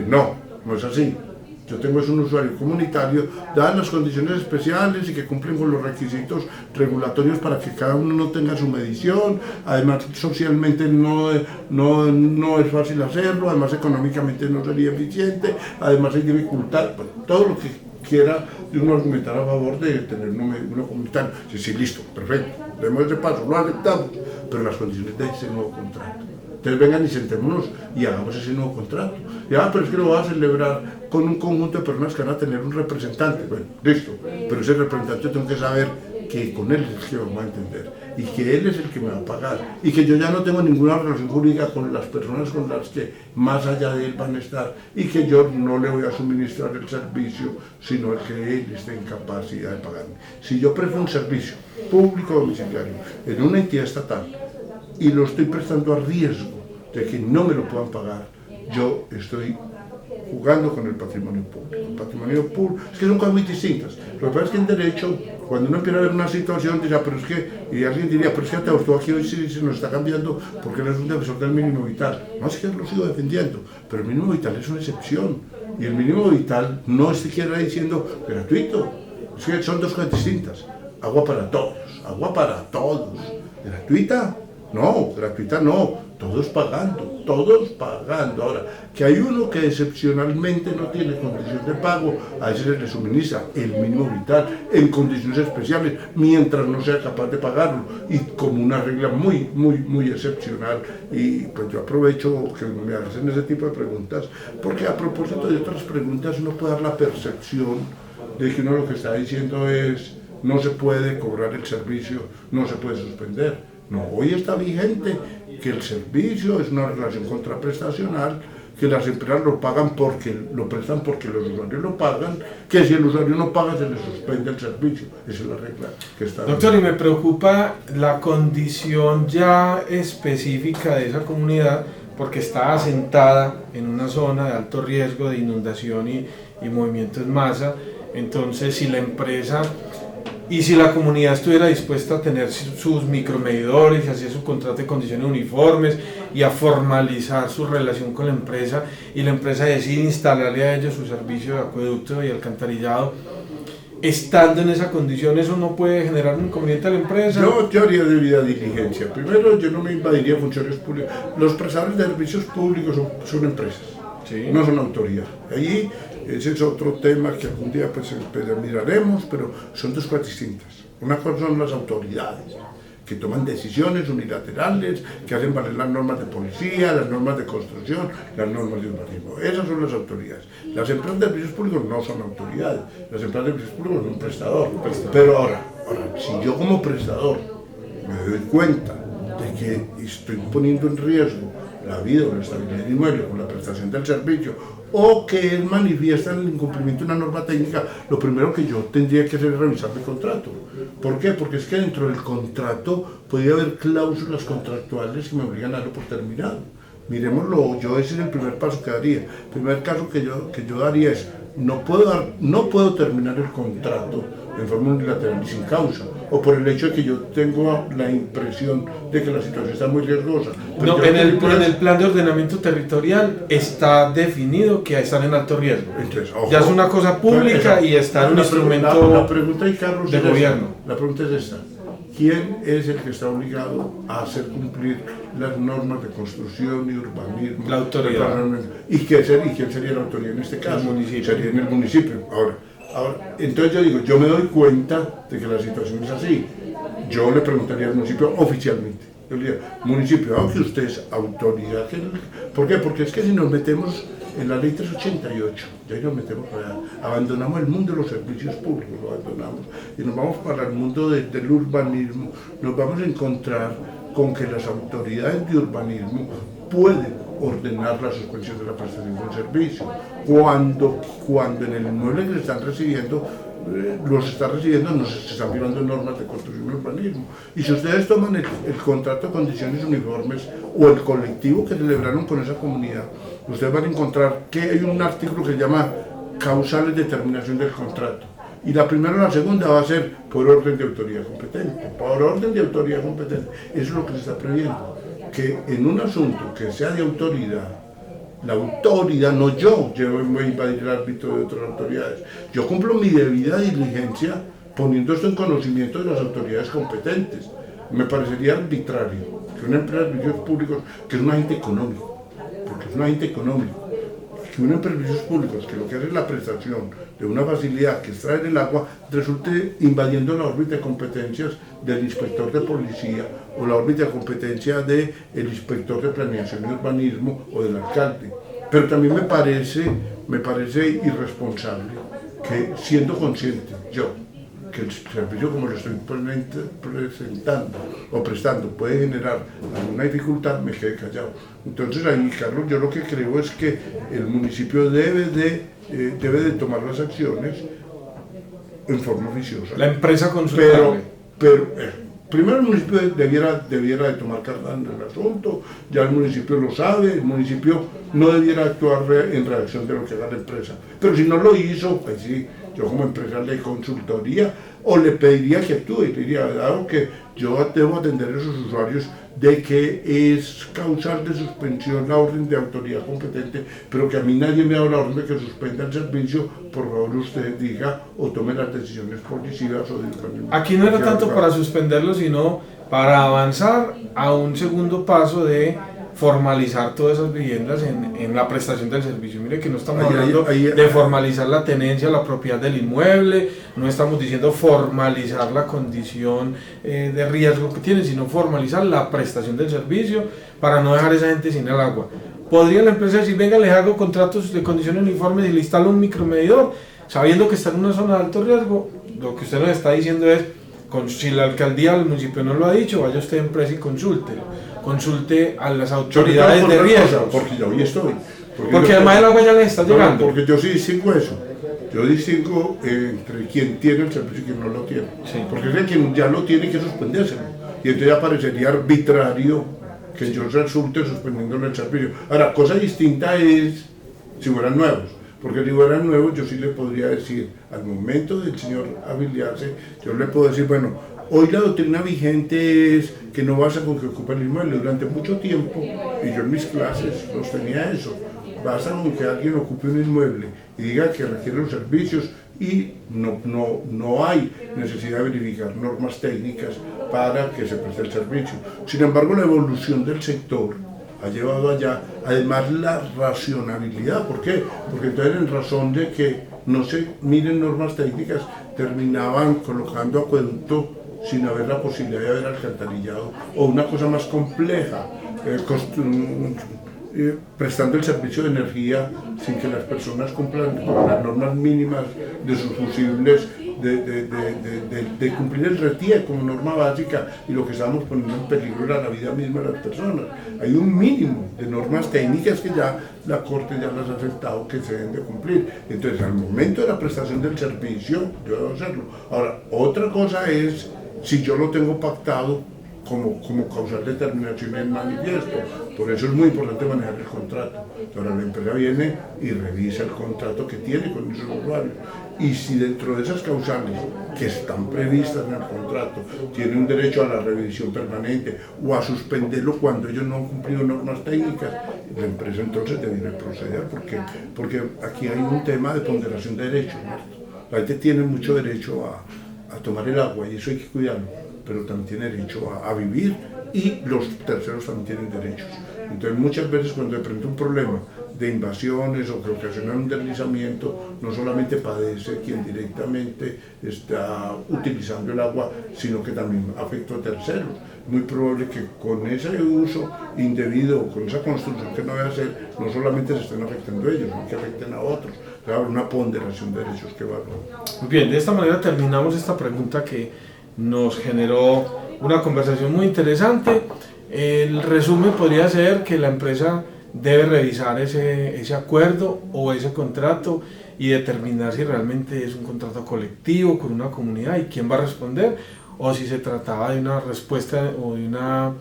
no es así. Yo tengo es un usuario comunitario, dadas las condiciones especiales y que cumplen con los requisitos regulatorios para que cada uno no tenga su medición, además socialmente no es fácil hacerlo, además económicamente no sería eficiente, además hay dificultad, bueno, todo lo que quiera de uno argumentar a favor de tener uno comunitario. Sí, listo, perfecto, demos ese paso, lo aceptamos, pero las condiciones de ese nuevo contrato. Entonces vengan y sentémonos y hagamos ese nuevo contrato. Pero es que lo va a celebrar con un conjunto de personas que van a tener un representante. Bueno, listo, pero ese representante tengo que saber que con él es el que vamos a entender, y que él es el que me va a pagar, y que yo ya no tengo ninguna relación jurídica con las personas con las que más allá de él van a estar, y que yo no le voy a suministrar el servicio, sino el que él esté en capacidad de pagarme. Si yo presto un servicio público domiciliario en una entidad estatal y lo estoy prestando a riesgo de que no me lo puedan pagar, yo estoy jugando con el patrimonio público. El patrimonio público, es que son cosas muy distintas. Lo que pasa es que en derecho, cuando uno empieza a ver una situación, dirá, pero es que, y alguien diría, pero es que te gustó aquí hoy sí se nos está cambiando porque él es un defensor del mínimo vital. No, es que lo sigo defendiendo, pero el mínimo vital es una excepción. Y el mínimo vital no es siquiera diciendo gratuito. Es que son dos cosas distintas. Agua para todos. ¿Gratuita? No, gratuita no, todos pagando. Ahora, que hay uno que excepcionalmente no tiene condición de pago, a ese se le suministra el mínimo vital en condiciones especiales, mientras no sea capaz de pagarlo, y como una regla muy excepcional. Y pues yo aprovecho que me hacen ese tipo de preguntas, porque a propósito de otras preguntas uno puede dar la percepción de que uno lo que está diciendo es no se puede cobrar el servicio, no se puede suspender. No, hoy está vigente que el servicio es una relación contraprestacional, que las empresas lo pagan porque lo prestan porque los usuarios lo pagan, que si el usuario no paga se le suspende el servicio. Esa es la regla que está. Doctor, y me preocupa la condición ya específica de esa comunidad, porque está asentada en una zona de alto riesgo de inundación y movimiento en masa. Entonces, si la empresa y si la comunidad estuviera dispuesta a tener sus micromedidores y hacer su contrato de condiciones uniformes y a formalizar su relación con la empresa, y la empresa decide instalarle a ellos su servicio de acueducto y alcantarillado, estando en esa condición, ¿eso no puede generar un inconveniente a la empresa? Yo haría debida diligencia. Primero, yo no me invadiría funciones públicas. Los prestadores de servicios públicos son empresas, sí, no son autoridad. Allí ese es otro tema que algún día pues miraremos, pero son dos cosas distintas. Una cosa son las autoridades, que toman decisiones unilaterales, que hacen valer las normas de policía, las normas de construcción, las normas de urbanismo. Esas son las autoridades. Las empresas de servicios públicos no son autoridades, las empresas de servicios públicos son un prestador. Pero ahora, si yo como prestador me doy cuenta de que estoy poniendo en riesgo la vida o la estabilidad del inmueble con la prestación del servicio, o que él manifiesta el incumplimiento de una norma técnica, lo primero que yo tendría que hacer es revisar mi contrato. ¿Por qué? Porque es que dentro del contrato podría haber cláusulas contractuales que me obligan a darlo por terminado. Miremoslo, ese es el primer paso que daría. El primer caso que yo daría es, no puedo terminar el contrato en forma unilateral y sin causa, o por el hecho de que yo tengo la impresión de que la situación está muy riesgosa. No, en el plan de ordenamiento territorial está definido que están en alto riesgo. Entonces, ojo, ya es una cosa pública y está en un instrumento la pregunta de Carlos de gobierno. La pregunta es esta: ¿quién es el que está obligado a hacer cumplir las normas de construcción y urbanismo? La autoridad. ¿Y quién sería la autoridad en este caso? El municipio. Sería en el municipio. Ahora, entonces yo digo, me doy cuenta de que la situación es así. Yo le preguntaría al municipio oficialmente, Yo le diría, municipio, aunque usted es autoridad. ¿Por qué? Porque es que si nos metemos en la ley 388, ya ahí nos metemos abandonamos el mundo de los servicios públicos, lo abandonamos, y nos vamos para el mundo del urbanismo, nos vamos a encontrar con que las autoridades de urbanismo pueden ordenar la suspensión de la prestación del servicio, cuando en el inmueble que se están recibiendo, no se están violando normas de construcción y urbanismo. Y si ustedes toman el contrato de condiciones uniformes o el colectivo que celebraron con esa comunidad, ustedes van a encontrar que hay un artículo que se llama causales de terminación del contrato. Y la primera o la segunda va a ser por orden de autoridad competente. Por orden de autoridad competente. Eso es lo que se está previendo. Que en un asunto que sea de autoridad, la autoridad, no yo voy a invadir el árbitro de otras autoridades. Yo cumplo mi debida diligencia poniendo esto en conocimiento de las autoridades competentes. Me parecería arbitrario que una empresa de servicios públicos, que es un agente económico, porque es un agente económico, que una empresa de servicios públicos, que lo que hace es la prestación de una facilidad que extrae el agua, resulte invadiendo la órbita de competencias del inspector de policía o la órbita de competencia del inspector de planeación y urbanismo o del alcalde. Pero también me parece irresponsable que, siendo consciente yo que el servicio como lo estoy presentando o prestando puede generar alguna dificultad, me quede callado. Entonces ahí, Carlos, yo lo que creo es que el municipio debe de tomar las acciones en forma oficiosa. La empresa consultable. Pero primero el municipio debiera de tomar carta en el asunto, ya el municipio lo sabe, el municipio no debiera actuar en reacción de lo que haga la empresa. Pero si no lo hizo, pues sí, yo como empresa le consultaría o le pediría que actúe, le diría, dado que yo debo atender a esos usuarios, de que es causal de suspensión la orden de autoridad competente, pero que a mí nadie me ha dado la orden de que suspenda el servicio, por favor usted diga o tome las decisiones policivas o de urbanismo. Aquí no era tanto para suspenderlo, sino para avanzar a un segundo paso de formalizar todas esas viviendas en la prestación del servicio. Mire que no estamos hablando de formalizar la tenencia, la propiedad del inmueble, no estamos diciendo formalizar la condición de riesgo que tienen, sino formalizar la prestación del servicio para no dejar a esa gente sin el agua. ¿Podría la empresa decir, venga, les hago contratos de condiciones uniformes y le instalo un micromedidor, sabiendo que está en una zona de alto riesgo? Lo que usted nos está diciendo es, si la alcaldía o el municipio no lo ha dicho, vaya usted a empresa y consulte a las autoridades de riesgo. Porque yo hoy estoy. Porque además el agua ya le está llegando. Porque yo sí distingo eso. Yo distingo entre quien tiene el servicio y quien no lo tiene. Sí. Porque es el quien ya lo tiene que suspendérselo. Y entonces ya parecería arbitrario que yo resulte suspendiéndole el servicio. Ahora, cosa distinta es si fueran nuevos. Porque si fueran nuevos, yo sí le podría decir, al momento del señor afiliarse, yo le puedo decir, bueno, hoy la doctrina vigente es que no basta con que ocupe el inmueble. Durante mucho tiempo, y yo en mis clases sostenía eso, basta con que alguien ocupe un inmueble y diga que requiere los servicios y no hay necesidad de verificar normas técnicas para que se preste el servicio. Sin embargo, la evolución del sector ha llevado allá, además la racionalidad. ¿Por qué? Porque entonces en razón de que no se miren normas técnicas, terminaban colocando acueducto sin haber la posibilidad de haber alcantarillado, o una cosa más compleja, prestando el servicio de energía sin que las personas cumplan con las normas mínimas de sus fusibles, de cumplir el RETIE como norma básica, y lo que estábamos poniendo en peligro era la vida misma de las personas. Hay un mínimo de normas técnicas que ya la Corte ya las ha aceptado que se deben de cumplir. Entonces, al momento de la prestación del servicio, yo debo hacerlo. Ahora, otra cosa es si yo lo tengo pactado como causal de terminación en manifiesto. Por eso es muy importante manejar el contrato. Ahora la empresa viene y revisa el contrato que tiene con esos usuarios. Y si dentro de esas causales que están previstas en el contrato tiene un derecho a la revisión permanente o a suspenderlo cuando ellos no han cumplido normas técnicas, la empresa entonces debería proceder, porque aquí hay un tema de ponderación de derechos, ¿no? La gente tiene mucho derecho a tomar el agua y eso hay que cuidarlo, pero también tiene derecho a vivir, y los terceros también tienen derechos. Entonces muchas veces cuando se presenta un problema de invasiones o que ocasiona un deslizamiento, no solamente padece quien directamente está utilizando el agua, sino que también afecta a terceros. muy probable que con ese uso indebido, con esa construcción que no debe hacer, no solamente se estén afectando a ellos, sino que afecten a otros. Claro, una ponderación de derechos que va a... Muy bien, de esta manera terminamos esta pregunta que nos generó una conversación muy interesante. El resumen podría ser que la empresa debe revisar ese acuerdo o ese contrato y determinar si realmente es un contrato colectivo con una comunidad y quién va a responder, o si se trataba de una respuesta o de una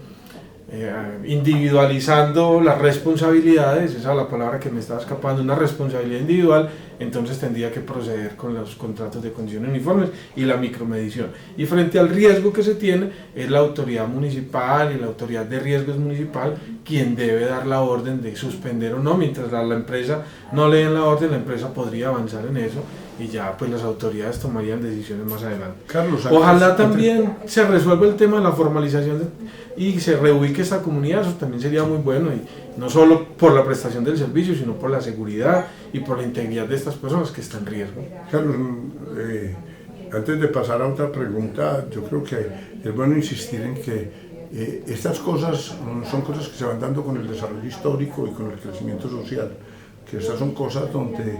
individualizando las responsabilidades, esa es la palabra que me estaba escapando, una responsabilidad individual, entonces tendría que proceder con los contratos de condiciones uniformes y la micromedición. Y frente al riesgo que se tiene, es la autoridad municipal y la autoridad de riesgos municipal quien debe dar la orden de suspender o no. Mientras la empresa no le den la orden, la empresa podría avanzar en eso y ya pues las autoridades tomarían decisiones más adelante. Carlos, ojalá también se resuelva el tema de la formalización y se reubique esta comunidad, eso también sería muy bueno, y no solo por la prestación del servicio, sino por la seguridad y por la integridad de estas personas que están en riesgo. Carlos, antes de pasar a otra pregunta, yo creo que es bueno insistir en que estas cosas son cosas que se van dando con el desarrollo histórico y con el crecimiento social, que estas son cosas donde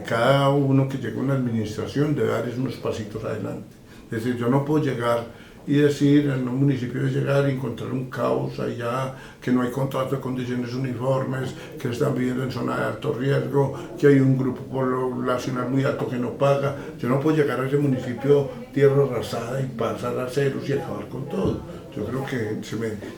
cada uno que llega a una administración debe dar unos pasitos adelante. Es decir, yo no puedo llegar y decir en un municipio de llegar y encontrar un caos allá, que no hay contrato de condiciones uniformes, que están viviendo en zona de alto riesgo, que hay un grupo poblacional muy alto que no paga. Yo no puedo llegar a ese municipio tierra arrasada y pasar a ceros y acabar con todo. Yo creo que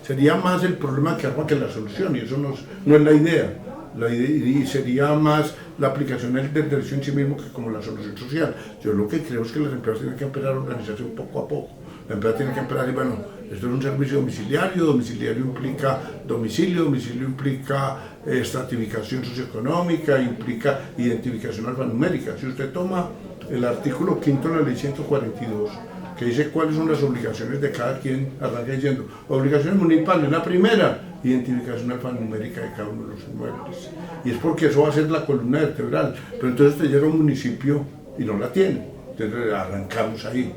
sería más el problema que arma que la solución, y eso no es la idea. Y sería más la aplicación del derecho en sí mismo que como la solución social. Yo lo que creo es que las empresas tienen que empezar a organizarse un poco a poco. La empresa tiene que empezar a decir, bueno, esto es un servicio domiciliario, domiciliario implica domicilio implica estratificación socioeconómica, implica identificación alfanumérica. Si usted toma el artículo 5 de la ley 142, que dice cuáles son las obligaciones de cada quien, arranca diciendo, obligaciones municipales, la primera, identificación alfanumérica de cada uno de los inmuebles. Y es porque eso va a ser la columna vertebral, pero entonces usted llega a un municipio y no la tiene. Entonces arrancamos ahí,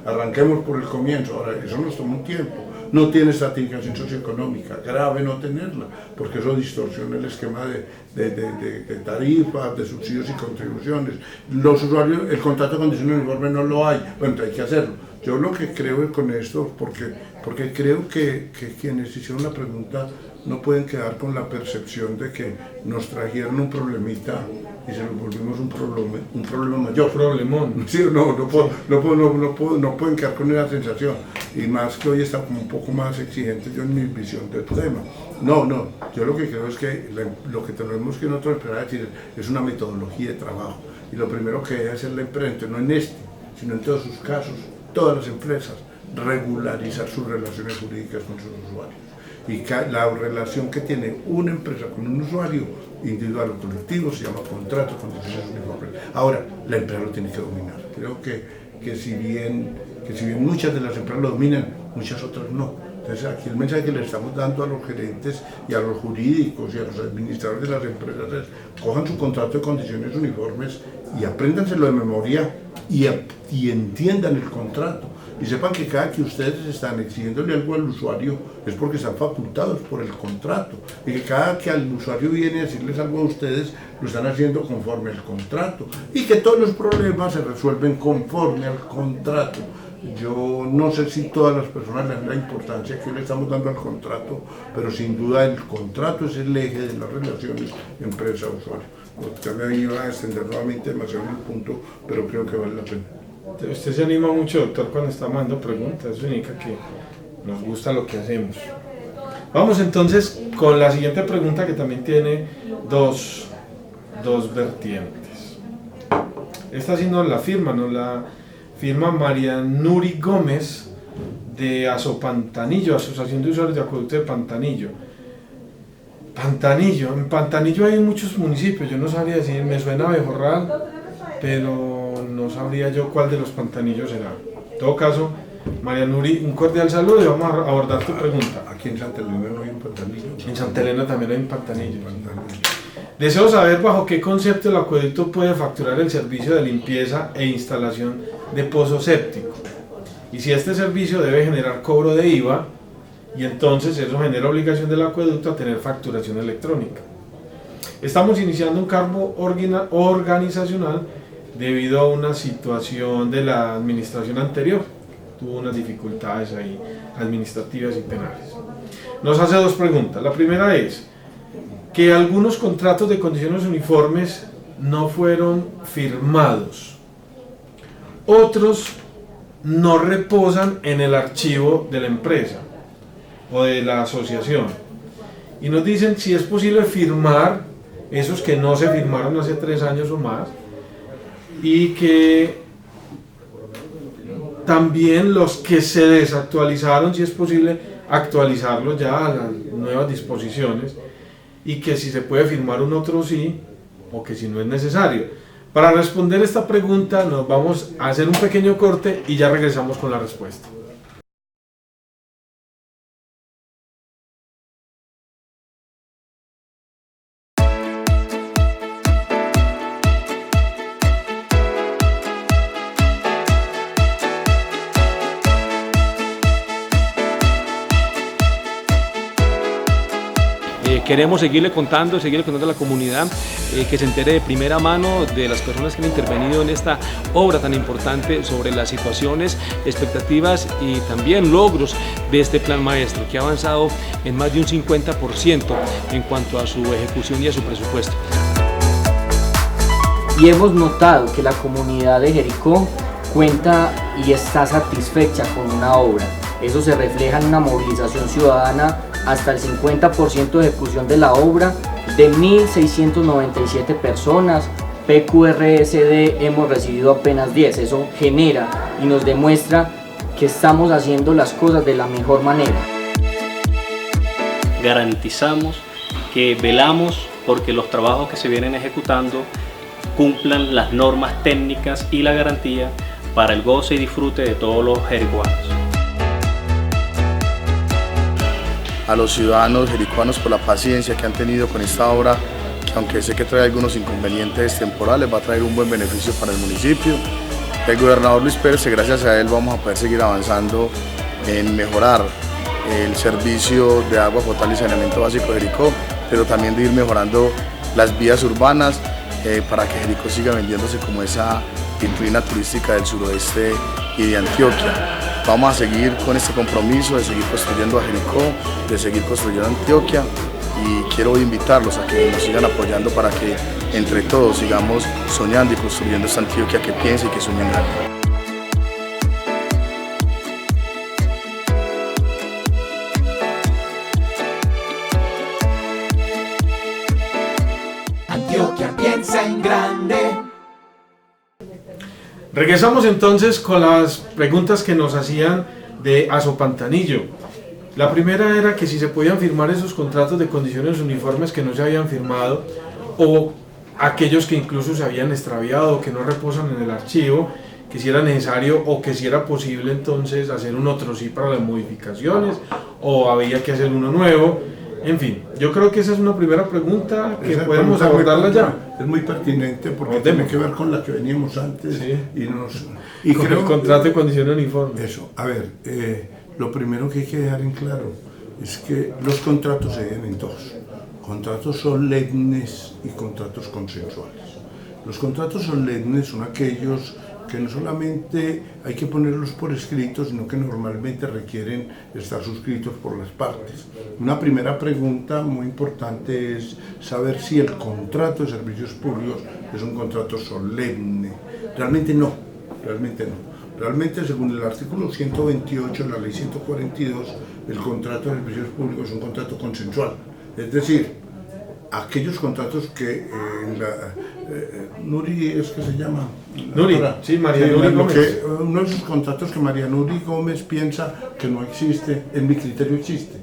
arranquemos por el comienzo. Ahora, eso nos toma un tiempo. No tiene estratificación socioeconómica, grave no tenerla, porque eso distorsiona el esquema de tarifas, de subsidios y contribuciones. Los usuarios, el contrato de condiciones uniformes no lo hay, bueno, hay que hacerlo. Yo lo que creo con esto, porque creo que quienes hicieron la pregunta no pueden quedar con la percepción de que nos trajeron un problemita y se nos volvimos un problema mayor. Problemón. Sí, no pueden quedar con esa sensación. Y más que hoy está como un poco más exigente yo en mi visión del tema. No, yo lo que creo es que lo que tenemos que nosotros empezar a decir es una metodología de trabajo. Y lo primero que debe hacer la empresa, no en este, sino en todos sus casos, todas las empresas, regularizar sus relaciones jurídicas con sus usuarios. Y la relación que tiene una empresa con un usuario, individual o colectivo, se llama contrato de condiciones uniformes. Ahora, la empresa lo tiene que dominar. Creo que si bien muchas de las empresas lo dominan, muchas otras no. Entonces, aquí el mensaje que le estamos dando a los gerentes y a los jurídicos y a los administradores de las empresas es: cojan su contrato de condiciones uniformes y apréndanselo de memoria y entiendan el contrato. Y sepan que cada que ustedes están exigiéndole algo al usuario es porque están facultados por el contrato, y que cada que al usuario viene a decirles algo a ustedes lo están haciendo conforme al contrato, y que todos los problemas se resuelven conforme al contrato. Yo no sé si todas las personas le dan la importancia que le estamos dando al contrato, pero sin duda el contrato es el eje de las relaciones empresa-usuario. Ya me iba a extender nuevamente demasiado en el punto, pero creo que vale la pena. Usted se anima mucho, doctor, cuando está mandando preguntas, eso significa que nos gusta lo que hacemos. Vamos entonces con la siguiente pregunta, que también tiene dos vertientes. Esta sí nos la firma, firma María Nuri Gómez de Asopantanillo, Asociación de Usuarios de Acueducto de Pantanillo. En Pantanillo hay muchos municipios, yo no sabría decir, me suena a Bejorral, pero no sabría yo cuál de los pantanillos será. En todo caso, María Nuri, un cordial saludo y vamos a abordar tu pregunta. Aquí en Santa Elena no hay un pantanillo. En Santa Elena también hay un pantanillo. Deseo saber bajo qué concepto el acueducto puede facturar el servicio de limpieza e instalación de pozo séptico, y si este servicio debe generar cobro de IVA y entonces eso genera obligación del acueducto a tener facturación electrónica. Estamos iniciando un cambio organizacional debido a una situación de la administración anterior, tuvo unas dificultades ahí administrativas y penales. Nos hace dos preguntas. La primera es que algunos contratos de condiciones uniformes no fueron firmados, otros no reposan en el archivo de la empresa o de la asociación, y nos dicen si es posible firmar esos que no se firmaron hace 3 años o más, y que también los que se desactualizaron, si es posible actualizarlos ya a las nuevas disposiciones, y que si se puede firmar un otro sí, o que si no es necesario. Para responder esta pregunta nos vamos a hacer un pequeño corte y ya regresamos con la respuesta. Queremos seguirle contando a la comunidad, que se entere de primera mano de las personas que han intervenido en esta obra tan importante sobre las situaciones, expectativas y también logros de este plan maestro, que ha avanzado en más de un 50% en cuanto a su ejecución y a su presupuesto. Y hemos notado que la comunidad de Jericó cuenta y está satisfecha con una obra. Eso se refleja en una movilización ciudadana hasta el 50% de ejecución de la obra, de 1.697 personas. PQRSD hemos recibido apenas 10. Eso genera y nos demuestra que estamos haciendo las cosas de la mejor manera. Garantizamos que velamos porque los trabajos que se vienen ejecutando cumplan las normas técnicas y la garantía para el goce y disfrute de todos los jericoanos. A los ciudadanos jericoanos por la paciencia que han tenido con esta obra, que aunque sé que trae algunos inconvenientes temporales, va a traer un buen beneficio para el municipio. El gobernador Luis Pérez, gracias a él vamos a poder seguir avanzando en mejorar el servicio de agua potable y saneamiento básico de Jericó, pero también de ir mejorando las vías urbanas para que Jericó siga vendiéndose como esa vitrina turística del suroeste y de Antioquia. Vamos a seguir con este compromiso de seguir construyendo a Jericó, de seguir construyendo Antioquia, y quiero invitarlos a que nos sigan apoyando para que entre todos sigamos soñando y construyendo esta Antioquia que piense y que sueñe en grande. Antioquia piensa en grande. Regresamos entonces con las preguntas que nos hacían de Azopantanillo. La primera era que si se podían firmar esos contratos de condiciones uniformes que no se habían firmado, o aquellos que incluso se habían extraviado o que no reposan en el archivo, que si era necesario o que si era posible entonces hacer un otro sí para las modificaciones, o había que hacer uno nuevo. En fin, yo creo que esa es una primera pregunta que podemos abordarla ya. Es muy pertinente porque tiene que ver con la que veníamos antes. Sí. Y con creo, el contrato de condiciones uniformes. Eso, a ver, lo primero que hay que dejar en claro es que los contratos se dividen en dos: contratos solemnes y contratos consensuales. Los contratos solemnes son aquellos que no solamente hay que ponerlos por escrito, sino que normalmente requieren estar suscritos por las partes. Una primera pregunta muy importante es saber si el contrato de servicios públicos es un contrato solemne. Realmente no. Realmente, según el artículo 128 de la ley 142, el contrato de servicios públicos es un contrato consensual. Es decir, aquellos contratos que Nuri es que se llama Nuri, sí, María Nuri Gómez. Uno de esos contratos que María Nuri Gómez piensa que no existe, en mi criterio existe.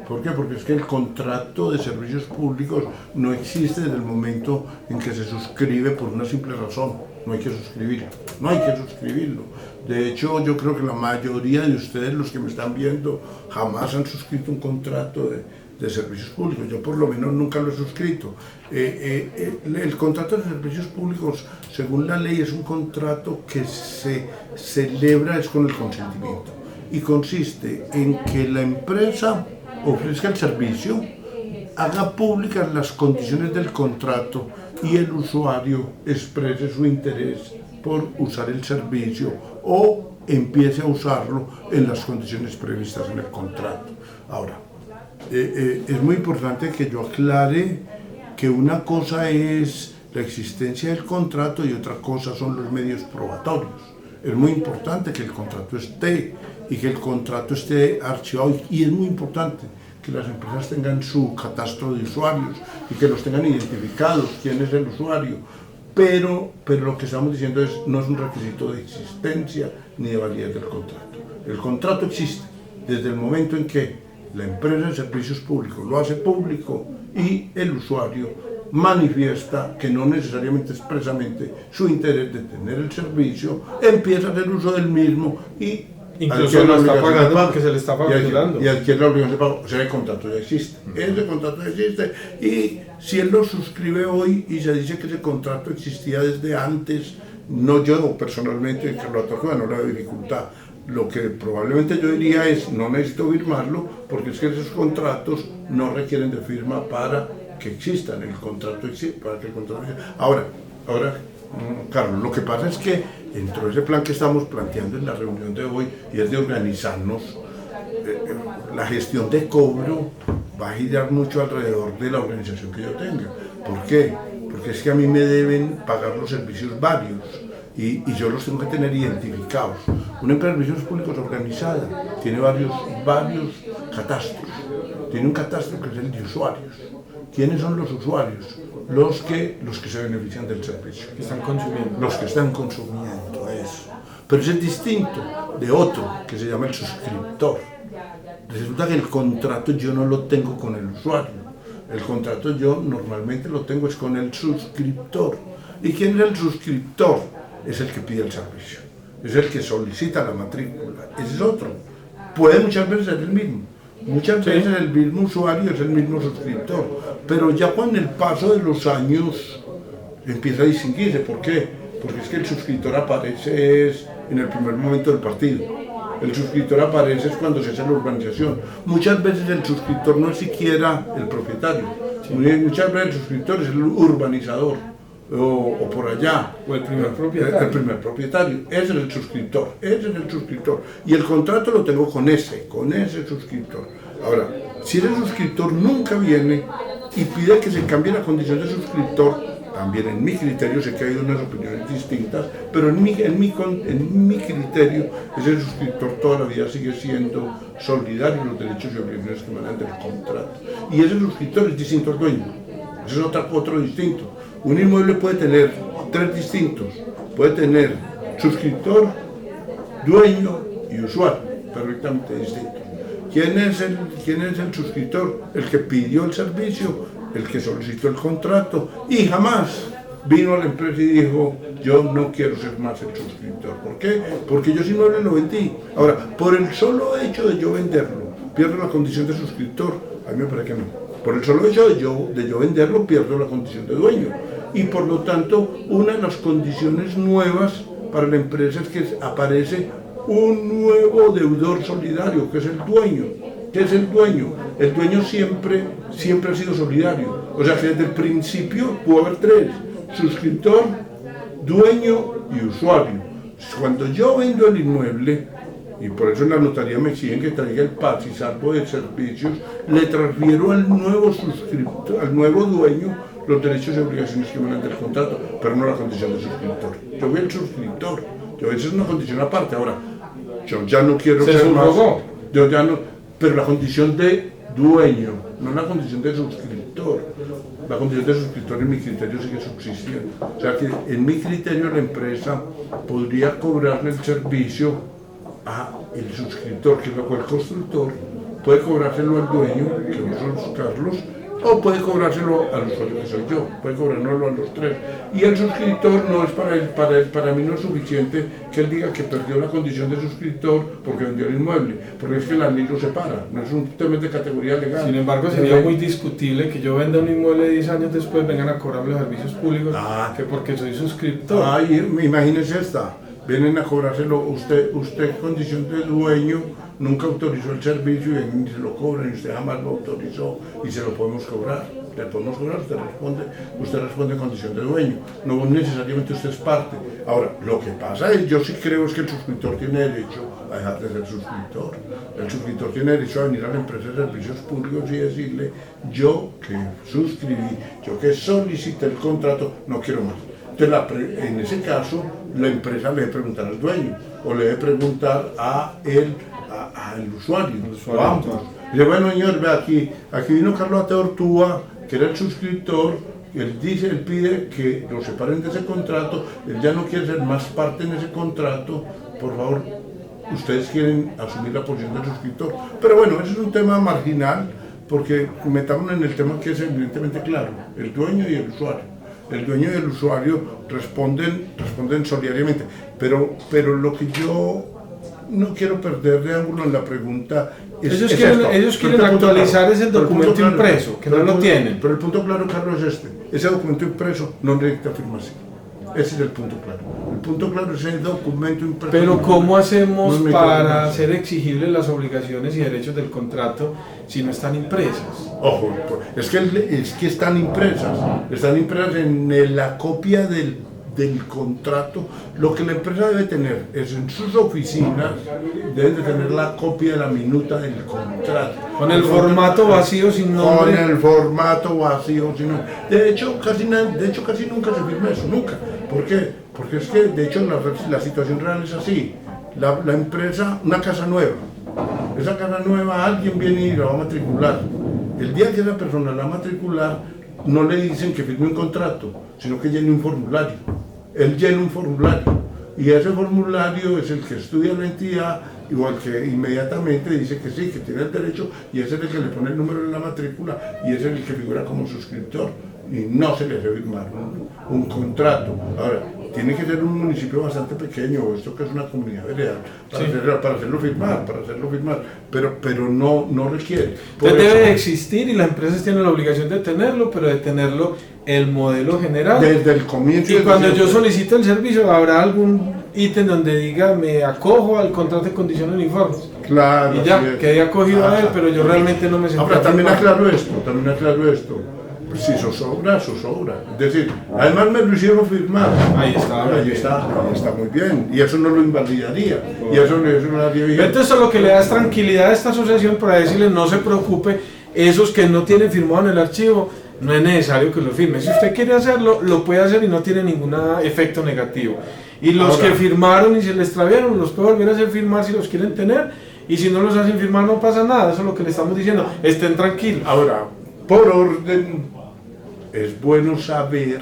¿Por qué? Porque es que el contrato de servicios públicos no existe desde el momento en que se suscribe por una simple razón: no hay que suscribirlo. De hecho, yo creo que la mayoría de ustedes, los que me están viendo, jamás han suscrito un contrato de servicios públicos. Yo por lo menos nunca lo he suscrito. El contrato de servicios públicos, según la ley, es un contrato que se celebra es con el consentimiento. y consiste en que la empresa ofrezca el servicio, haga públicas las condiciones del contrato y el usuario exprese su interés por usar el servicio o empiece a usarlo en las condiciones previstas en el contrato. Ahora, es muy importante que yo aclare que una cosa es la existencia del contrato y otra cosa son los medios probatorios. Es muy importante que el contrato esté y que el contrato esté archivado, y es muy importante que las empresas tengan su catastro de usuarios y que los tengan identificados, quién es el usuario, pero lo que estamos diciendo no es un requisito de existencia ni de validez del contrato. El contrato existe desde el momento en que la empresa de servicios públicos lo hace público y el usuario manifiesta que no necesariamente expresamente su interés de tener el servicio, empieza a hacer uso del mismo y incluso lo está pagando porque se le está facturando. Y adquiere la obligación de pago. O sea, el contrato ya existe. Ese contrato ya existe. Y si él lo suscribe hoy y se dice que ese contrato existía desde antes, no yo personalmente, que lo ataco, no le da dificultad. Lo que probablemente yo diría es, no necesito firmarlo, porque es que esos contratos no requieren de firma para que existan. El contrato existe, para que el contrato exista. Ahora, Carlos, lo que pasa es que dentro de ese plan que estamos planteando en la reunión de hoy, y es de organizarnos, la gestión de cobro va a girar mucho alrededor de la organización que yo tenga. ¿Por qué? Porque es que a mí me deben pagar los servicios varios y yo los tengo que tener identificados. Una empresa de servicios públicos organizada tiene varios catastros. Tiene un catastro que es el de usuarios. ¿Quiénes son los usuarios? Los que se benefician del servicio. Que están consumiendo. Los que están consumiendo, eso. Pero eso es distinto de otro que se llama el suscriptor. Resulta que el contrato yo no lo tengo con el usuario. El contrato yo normalmente lo tengo es con el suscriptor. ¿Y quién es el suscriptor? Es el que pide el servicio. Es el que solicita la matrícula. Ese es otro. Puede muchas veces ser el mismo. Muchas veces el mismo usuario es el mismo suscriptor, pero ya con el paso de los años empieza a distinguirse. ¿Por qué? Porque es que el suscriptor aparece en el primer momento del partido. El suscriptor aparece cuando se hace la urbanización. Muchas veces el suscriptor no es siquiera el propietario. Muchas veces el suscriptor es el urbanizador o por allá. O el primer propietario. El primer propietario. Ese es el suscriptor. Y el contrato lo tengo con ese suscriptor. Ahora, si ese suscriptor nunca viene y pide que se cambie la condición de suscriptor, también en mi criterio, sé que hay unas opiniones distintas, pero en mi criterio, ese suscriptor toda la vida sigue siendo solidario en los derechos y obligaciones que emanan del contrato. Y ese suscriptor es distinto al dueño. Ese es otro distinto. Un inmueble puede tener tres distintos. Puede tener suscriptor, dueño y usuario, perfectamente distintos. ¿Quién es el suscriptor? El que pidió el servicio, el que solicitó el contrato y jamás vino a la empresa y dijo, yo no quiero ser más el suscriptor. ¿Por qué? Porque yo si no lo vendí. Ahora, por el solo hecho de yo venderlo, pierdo la condición de suscriptor. A mí me parece que no. Por el solo hecho de yo venderlo, pierdo la condición de dueño. Y por lo tanto, una de las condiciones nuevas para la empresa es que aparece un nuevo deudor solidario, que es el dueño. ¿Qué es el dueño? El dueño siempre ha sido solidario. O sea que desde el principio pudo haber tres: suscriptor, dueño y usuario. Cuando yo vendo el inmueble, y por eso en la notaría me exigen que traiga el PAS y salvo de servicios, le transfiero al nuevo suscriptor, al nuevo dueño, los derechos y obligaciones que emanan del contrato, pero no la condición de suscriptor. Yo voy al suscriptor, esa es una condición aparte. Ahora, yo ya no quiero ser más, yo ya no, pero la condición de dueño, no la condición de suscriptor. La condición de suscriptor en mi criterio sigue subsistiendo. O sea que en mi criterio la empresa podría cobrarle el servicio al suscriptor, que es el constructor, puede cobrárselo al dueño, que no son Carlos, o puede cobrárselo al usuario que soy yo, puede cobrárnoslo a los tres. Y el suscriptor no es para mí no es suficiente que él diga que perdió la condición de suscriptor porque vendió el inmueble, porque es que la ley lo separa, no es un tema de categoría legal. Sin embargo, sería muy discutible que yo venda un inmueble 10 años después vengan a cobrarme los servicios públicos, que porque soy suscriptor. Imagínese esta. vienen a cobrárselo, usted en condición de dueño nunca autorizó el servicio y vienen y se lo cobran y usted jamás lo autorizó y se lo podemos cobrar. Le podemos cobrar, usted responde en condición de dueño, no necesariamente usted es parte. Ahora, lo que pasa es, yo sí creo es que el suscriptor tiene derecho a dejar de ser suscriptor. El suscriptor tiene derecho a venir a la empresa de servicios públicos y decirle, yo que suscribí, yo que solicité el contrato, no quiero más. Entonces, en ese caso, la empresa le debe preguntar al dueño o le debe preguntar al usuario. Vamos. Dice, bueno, señor, ve aquí vino Carlos Ate Ortúa, que era el suscriptor, él pide que lo separen de ese contrato, él ya no quiere ser más parte en ese contrato, por favor, ustedes quieren asumir la posición del suscriptor. Pero bueno, ese es un tema marginal, porque metamos en el tema que es evidentemente claro, el dueño y el usuario. El dueño y el usuario responden solidariamente, pero lo que yo no quiero perder de ángulo en la pregunta es ellos quieren actualizar ese documento impreso, que no lo tienen. Pero el punto claro, Carlos, es ese documento impreso no necesita firmación. Ese es el punto claro. El punto claro es el documento impreso. Pero ¿cómo hacemos para hacer exigibles las obligaciones y derechos del contrato si no están impresas? Ojo, es que están impresas en la copia del contrato. Lo que la empresa debe tener es en sus oficinas, deben de tener la copia de la minuta del contrato. Con el formato vacío sin nombre. Con el formato vacío sin nombre. De hecho, casi nunca se firma eso, nunca. ¿Por qué? Porque es que, de hecho, la situación real es así. La empresa, una casa nueva. Esa casa nueva, alguien viene y la va a matricular. El día que esa persona la va a matricular, no le dicen que firme un contrato, sino que llene un formulario. Él llena un formulario y ese formulario es el que estudia la entidad igual que inmediatamente dice que sí, que tiene el derecho y ese es el que le pone el número de la matrícula y ese es el que figura como suscriptor y no se le debe firmar un contrato. Ahora, tiene que ser un municipio bastante pequeño, esto que es una comunidad veredal, para hacerlo firmar, pero no requiere. Debe existir y las empresas tienen la obligación de tenerlo, pero de tenerlo el modelo general. Desde el comienzo. Y cuando yo solicito el servicio, habrá algún ítem donde diga, me acojo al contrato de condiciones uniformes. Claro. Y ya, quedé acogido a él, pero yo realmente no me sentí. Ahora, también aclaro esto. Si zozobra. Es decir, además me lo hicieron firmar. Ahí está muy bien. Y eso no lo invalidaría. Y eso no haría bien. Entonces, lo que le da es tranquilidad a esta asociación para decirle, no se preocupe, esos que no tienen firmado en el archivo, no es necesario que lo firme. Si usted quiere hacerlo, lo puede hacer y no tiene ningún efecto negativo. Y los que firmaron y se les extraviaron, los puede volver a hacer firmar si los quieren tener. Y si no los hacen firmar, no pasa nada. Eso es lo que le estamos diciendo. Estén tranquilos. Ahora, por orden, es bueno saber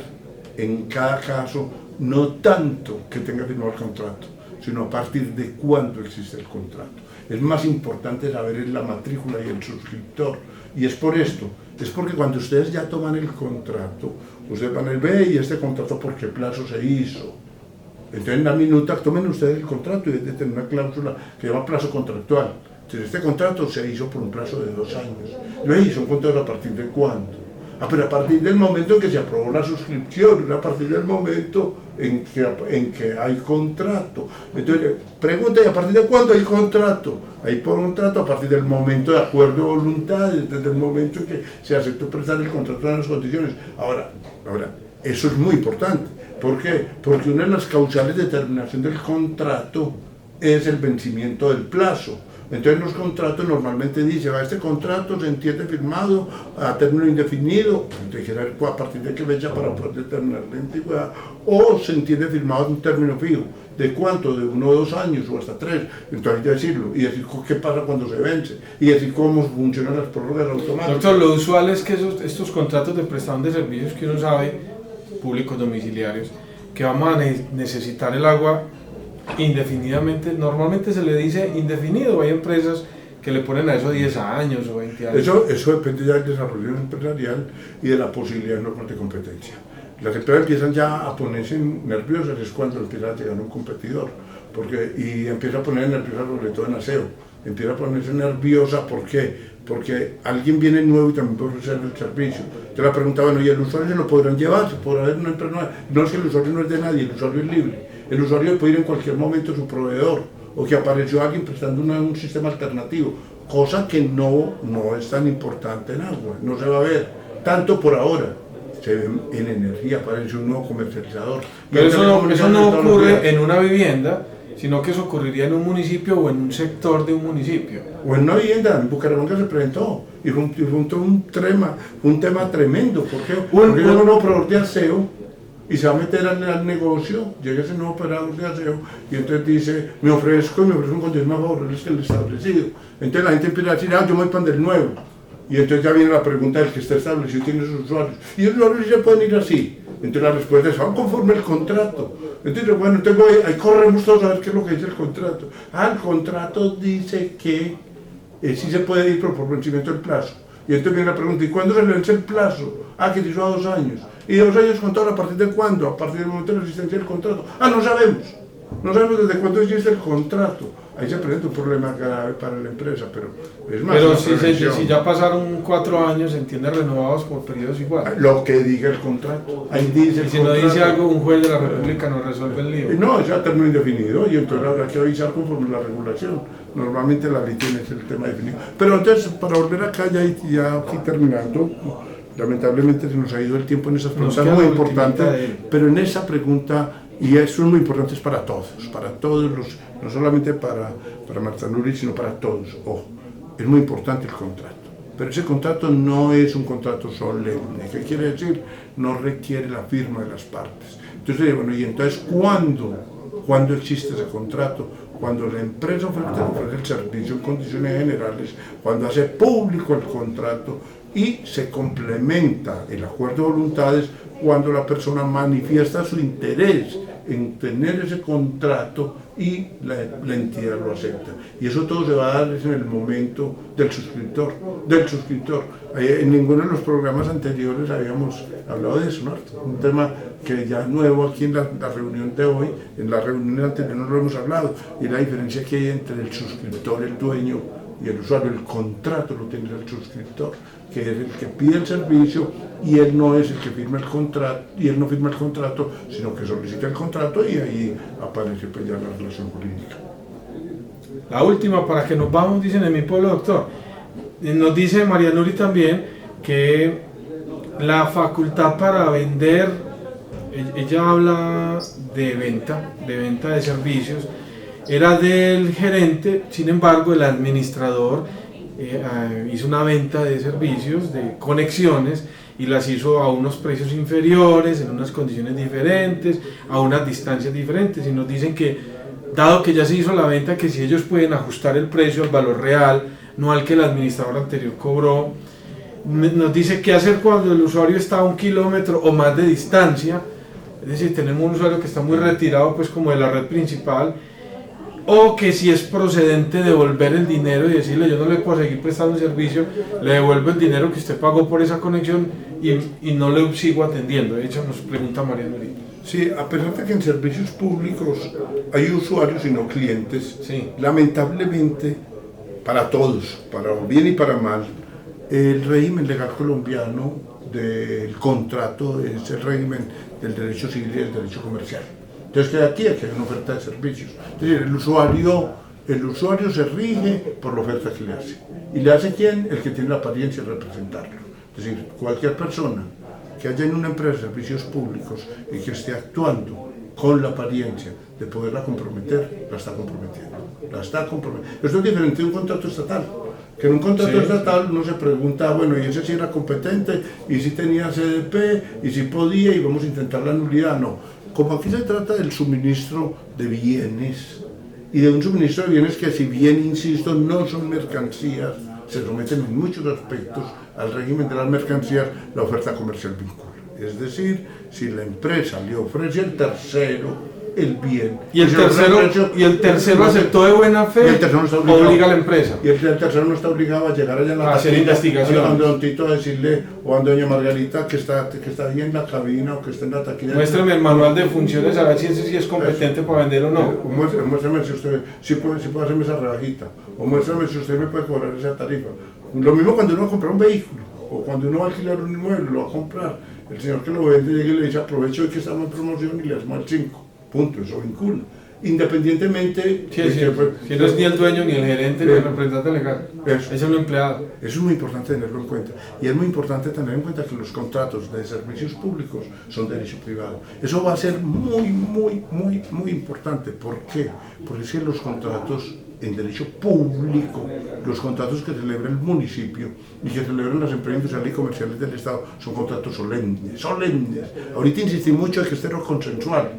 en cada caso, no tanto que tenga firmado el contrato, sino a partir de cuándo existe el contrato. Es más importante saber la matrícula y el suscriptor. Y es por esto, es porque cuando ustedes ya toman el contrato, ustedes van a ver, ¿y este contrato por qué plazo se hizo? Entonces en la minuta tomen ustedes el contrato y deben tener una cláusula que se llama plazo contractual. Entonces este contrato se hizo por un plazo de 2 años. Lo hizo un contrato a partir de cuándo. Pero a partir del momento en que se aprobó la suscripción, a partir del momento en que hay contrato. Entonces, pregunta, ¿y a partir de cuándo hay contrato? Hay contrato a parti del momento de acuerdo de voluntades, desde el momento en que se aceptó prestar el contrato en las condiciones. Ahora, eso es muy importante. ¿Por qué? Porque una de las causales de terminación del contrato es el vencimiento del plazo. Entonces los contratos normalmente dicen, este contrato se entiende firmado a término indefinido, a partir de qué fecha para poder determinar la antigüedad, o se entiende firmado en un término fijo. ¿De cuánto? De 1 o 2 años o hasta 3. Entonces hay que decirlo y decir qué pasa cuando se vence y decir cómo funcionan las prórrogas automáticas. Doctor, lo usual es que estos contratos de prestación de servicios que uno sabe, públicos domiciliarios, que vamos a necesitar el agua indefinidamente, normalmente se le dice indefinido, hay empresas que le ponen a eso 10 años o 20 años. Eso depende ya del desarrollo empresarial y de la posibilidad normal de competencia. Las empresas empiezan ya a ponerse nerviosas, es cuando empieza a llegar un competidor, y empieza a poner nerviosas sobre todo en aseo, empieza a ponerse nerviosa. ¿Por qué? Porque alguien viene nuevo y también puede ofrecer el servicio. Te la pregunta, bueno, ¿y el usuario se lo podrán llevar? ¿Se podrá ver una empresa nueva? No, es que el usuario no es de nadie, el usuario es libre. El usuario puede ir en cualquier momento a su proveedor, o que apareció alguien prestando un sistema alternativo, cosa que no es tan importante en agua, no se va a ver, tanto por ahora. Se ve en energía, aparece un nuevo comercializador. Pero eso no ocurre en una vivienda, sino que eso ocurriría en un municipio o en un sector de un municipio. O en una vivienda, en Bucaramanga se presentó, y fue un tema tremendo, porque llega un nuevo operador de aseo y se va a meter al negocio, llega ese nuevo operador de aseo y entonces dice, me ofrezco un condición más favorable que el establecido. Entonces la gente empieza a decir, yo me voy para el nuevo. Y entonces ya viene la pregunta del que está establecido tiene sus usuarios. Y los usuarios ya pueden ir así. Entonces la respuesta es, van conforme el contrato. Entonces, bueno, ahí corremos todos a ver qué es lo que dice el contrato. El contrato dice que sí se puede ir por vencimiento del plazo. Y entonces viene la pregunta, ¿y cuándo se le vence el plazo? Que se hizo a 2 años. ¿Y 2 años contado a partir de cuándo? A partir del momento de la existencia del contrato. No sabemos. No sabemos desde cuándo existe el contrato. Ahí se presenta un problema grave para la empresa, pero es más. Pero si ya pasaron 4 años, se entiende, renovados por periodos iguales. Lo que diga el contrato. Ahí dice el y si contrato. no dice algo, un juez de la República no resuelve el lío. No, es ya término indefinido y entonces habrá que avisar conforme la regulación. Normalmente la ley tiene el tema definido. Pero entonces, para volver acá, ya aquí terminando, lamentablemente se nos ha ido el tiempo en esas preguntas muy importantes, pero en esa pregunta, y eso es muy importante, es para todos los, no solamente para Manzanuri, sino para todos. Ojo, es muy importante el contrato, pero ese contrato no es un contrato solemne. ¿Qué quiere decir? No requiere la firma de las partes. Entonces, bueno, y entonces, ¿cuándo existe ese contrato? Cuando la empresa ofrece el servicio en condiciones generales, cuando hace público el contrato y se complementa el acuerdo de voluntades cuando la persona manifiesta su interés en tener ese contrato y la entidad lo acepta. Y eso todo se va a dar en el momento del suscriptor. En ninguno de los programas anteriores habíamos hablado de eso, ¿no? Un tema que ya nuevo aquí en la reunión de hoy, en la reunión anterior no lo hemos hablado, y la diferencia que hay entre el suscriptor, el dueño, y el usuario. El contrato lo tiene el suscriptor, que es el que pide el servicio, y él no es el que firma el contrato, y él no firma el contrato, sino que solicita el contrato y ahí aparece pues ya la relación jurídica. La última, para que nos vamos, dicen en mi pueblo, doctor. Nos dice María Nuri también que la facultad para vender, ella habla de venta de servicios, era del gerente. Sin embargo, el administrador hizo una venta de servicios, de conexiones, y las hizo a unos precios inferiores, en unas condiciones diferentes, a unas distancias diferentes, y nos dicen que, dado que ya se hizo la venta, que si ellos pueden ajustar el precio al valor real, no al que el administrador anterior cobró. Nos dice qué hacer cuando el usuario está a 1 kilómetro o más de distancia, es decir, tenemos un usuario que está muy retirado pues como de la red principal, o que si es procedente devolver el dinero y decirle, yo no le puedo seguir prestando servicio, le devuelvo el dinero que usted pagó por esa conexión y no le sigo atendiendo. De hecho, nos pregunta María Nuri. Sí, a pesar de que en servicios públicos hay usuarios y no clientes, sí, lamentablemente, para todos, para bien y para mal, el régimen legal colombiano del contrato es el régimen del derecho civil y del derecho comercial. Entonces, que aquí hay una oferta de servicios. Es decir, el usuario se rige por la oferta que le hace. ¿Y le hace quién? El que tiene la apariencia de representarlo. Es decir, cualquier persona que haya en una empresa de servicios públicos y que esté actuando con la apariencia de poderla comprometer, la está comprometiendo. Esto es diferente de un contrato estatal. Que en un contrato estatal uno se pregunta, bueno, y ese sí era competente, y si tenía CDP, y si podía, y vamos a intentar la nulidad. No. Como aquí se trata del suministro de bienes, y de un suministro de bienes que, si bien, insisto, no son mercancías, se someten en muchos aspectos al régimen de las mercancías, la oferta comercial vincula. Es decir, si la empresa le ofrece al tercero el bien, y el tercero aceptó de buena fe, obliga a la empresa. Y el tercero no está obligado a llegar allá a hacer investigación, a don Tito, a decirle, o a doña Margarita que está ahí en la cabina o que está en la taquilla. Muéstrame el manual de funciones, a ver si ese sí es competente para vender o no. Muéstrame si usted si puede hacerme esa rebajita. o muéstrame si usted me puede cobrar esa tarifa. Lo mismo cuando uno va a comprar un vehículo, o cuando uno va a alquilar un inmueble, lo va a comprar. El señor que lo vende llega y le dice, aprovecho de que estamos en promoción y le hacemos el 5. Punto, eso vincula. Independientemente sí, que no es ni el dueño, ni el gerente, ni el representante legal, es un empleado. Eso es muy importante tenerlo en cuenta. Y es muy importante tener en cuenta que los contratos de servicios públicos son derecho privado. Eso va a ser muy importante. ¿Por qué? Porque es que los contratos en derecho público, los contratos que celebra el municipio y que celebran las empresas industriales y comerciales del Estado son contratos solemnes. Ahorita insistí mucho en que este era consensual,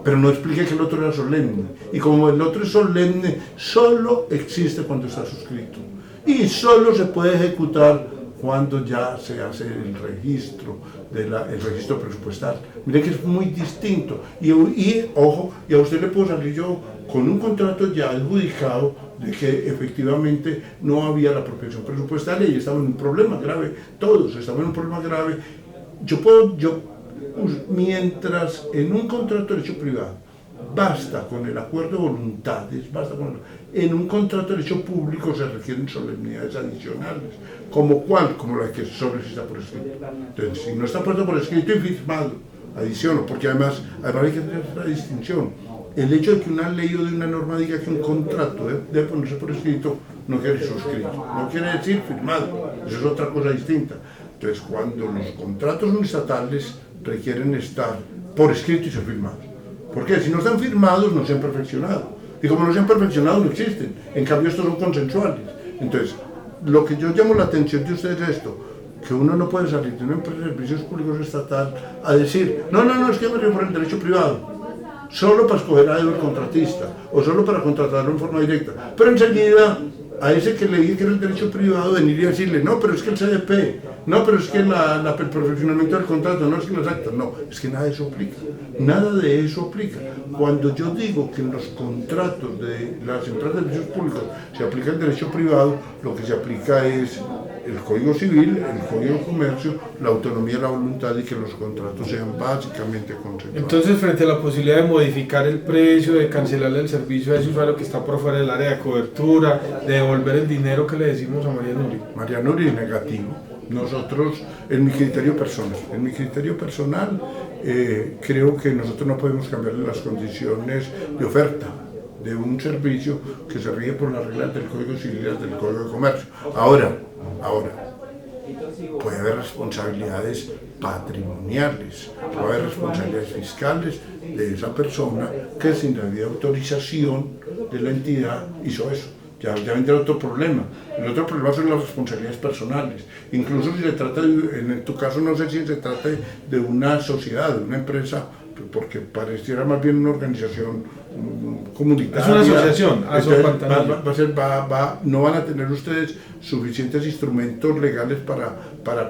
pero no expliqué que el otro era solemne. Y como el otro es solemne, solo existe cuando está suscrito. Y solo se puede ejecutar cuando ya se hace el registro, el registro presupuestal. Miren que es muy distinto. Y ojo, y a usted le puedo salir yo con un contrato ya adjudicado de que efectivamente no había la apropiación presupuestal y estamos en un problema grave. Todos estamos en un problema grave. Mientras en un contrato de derecho privado basta con el acuerdo de voluntades, en un contrato de derecho público se requieren solemnidades adicionales, como la que solo está por escrito. Entonces, si no está puesto por escrito y firmado, adiciono, porque además hay que tener esta distinción. El hecho de que una ley o de una norma diga que un contrato debe ponerse por escrito no quiere decir suscrito, no quiere decir firmado, eso es otra cosa distinta. Entonces, cuando los contratos son estatales, requieren estar por escrito y ser firmados. ¿Por qué? Si no están firmados, no se han perfeccionado. Y como no se han perfeccionado, no existen. En cambio, estos son consensuales. Entonces, lo que yo llamo la atención de ustedes es esto, que uno no puede salir de una empresa de servicios públicos estatal a decir, no, es que yo me río por el derecho privado, solo para escoger a dedo el contratista, o solo para contratarlo en forma directa. Pero enseguida, a ese que le dije que era el derecho privado, venir y decirle, no, pero es que el CDP, no, pero es que el perfeccionamiento del contrato, no, es que las actas, no, es que nada de eso aplica, nada de eso aplica. Cuando yo digo que en los contratos de las empresas de servicios públicos se aplica el derecho privado, lo que se aplica es el Código Civil, el Código de Comercio, la autonomía de la voluntad y que los contratos sean básicamente consensuados. Entonces, frente a la posibilidad de modificar el precio, de cancelarle el servicio a ese usuario que está por fuera del área de cobertura, de devolver el dinero que le decimos a María Nuri. María Nuri, negativo. Nosotros, en mi criterio personal, creo que nosotros no podemos cambiarle las condiciones de oferta de un servicio que se rige por las reglas del Código Civil y del Código de Comercio. Ahora, puede haber responsabilidades patrimoniales, puede haber responsabilidades fiscales de esa persona que sin la debida autorización de la entidad hizo eso. Ya vendrá otro problema. El otro problema son las responsabilidades personales. Incluso si se trata, en tu caso no sé si se trata de una sociedad, de una empresa, porque pareciera más bien una organización comunitaria. Es una asociación. No van a tener ustedes suficientes instrumentos legales para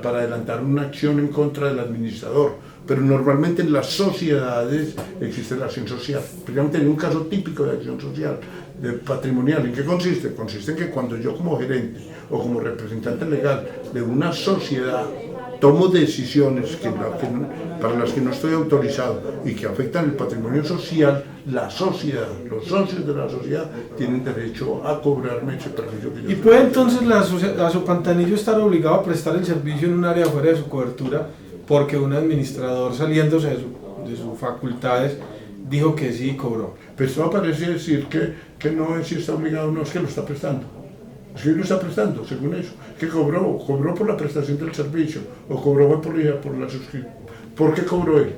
adelantar una acción en contra del administrador. Pero normalmente en las sociedades existe la acción social. Primero tenía un caso típico de acción social, de patrimonial. ¿En qué consiste? Consiste en que cuando yo como gerente o como representante legal de una sociedad tomo decisiones para las que no estoy autorizado y que afectan el patrimonio social, la sociedad, los socios de la sociedad tienen derecho a cobrarme ese perjuicio que yo. ¿Y puede entonces la Asopantanillo estar obligado a prestar el servicio en un área fuera de su cobertura porque un administrador saliéndose de sus facultades dijo que sí y cobró? Pues no parece decir que no es si está obligado o no, es que lo está prestando. Es que lo está prestando, según eso. Que cobró por la prestación del servicio o cobró por la suscripción. ¿Por qué cobró él?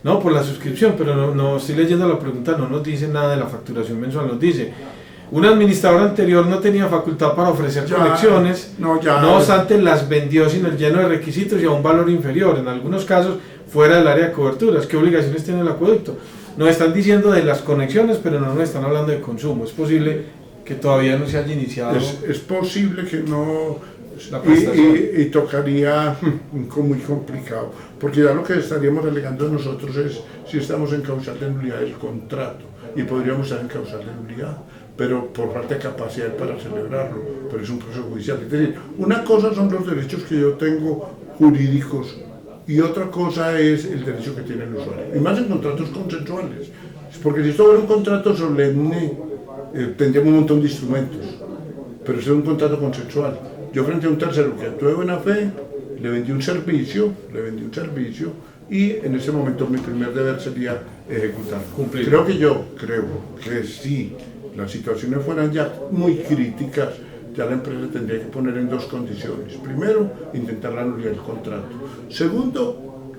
No, por la suscripción, pero no estoy leyendo la pregunta, no nos dice nada de la facturación mensual, nos dice un administrador anterior no tenía facultad para ofrecer colecciones, no obstante las vendió sin el lleno de requisitos y a un valor inferior, en algunos casos fuera del área de coberturas. ¿Qué obligaciones tiene el acueducto? Nos están diciendo de las conexiones, pero no nos están hablando de consumo. Es posible que todavía no se haya iniciado. Es posible que no, la prestación. y tocaría muy complicado, porque ya lo que estaríamos alegando nosotros es si estamos en causal de nulidad del contrato, y podríamos estar en causal de nulidad, pero por falta de capacidad para celebrarlo, pero es un proceso judicial. Es decir, una cosa son los derechos que yo tengo jurídicos y otra cosa es el derecho que tiene el usuario, y más en contratos consensuales, porque si esto fuera un contrato solemne, tendríamos un montón de instrumentos, pero eso es un contrato consensual. Yo frente a un tercero que actúe de buena fe, le vendí un servicio, y en ese momento mi primer deber sería ejecutar. Cumplir. Creo que si las situaciones fueran ya muy críticas, ya la empresa tendría que poner en dos condiciones. Primero, intentar la nulidad del contrato. Segundo,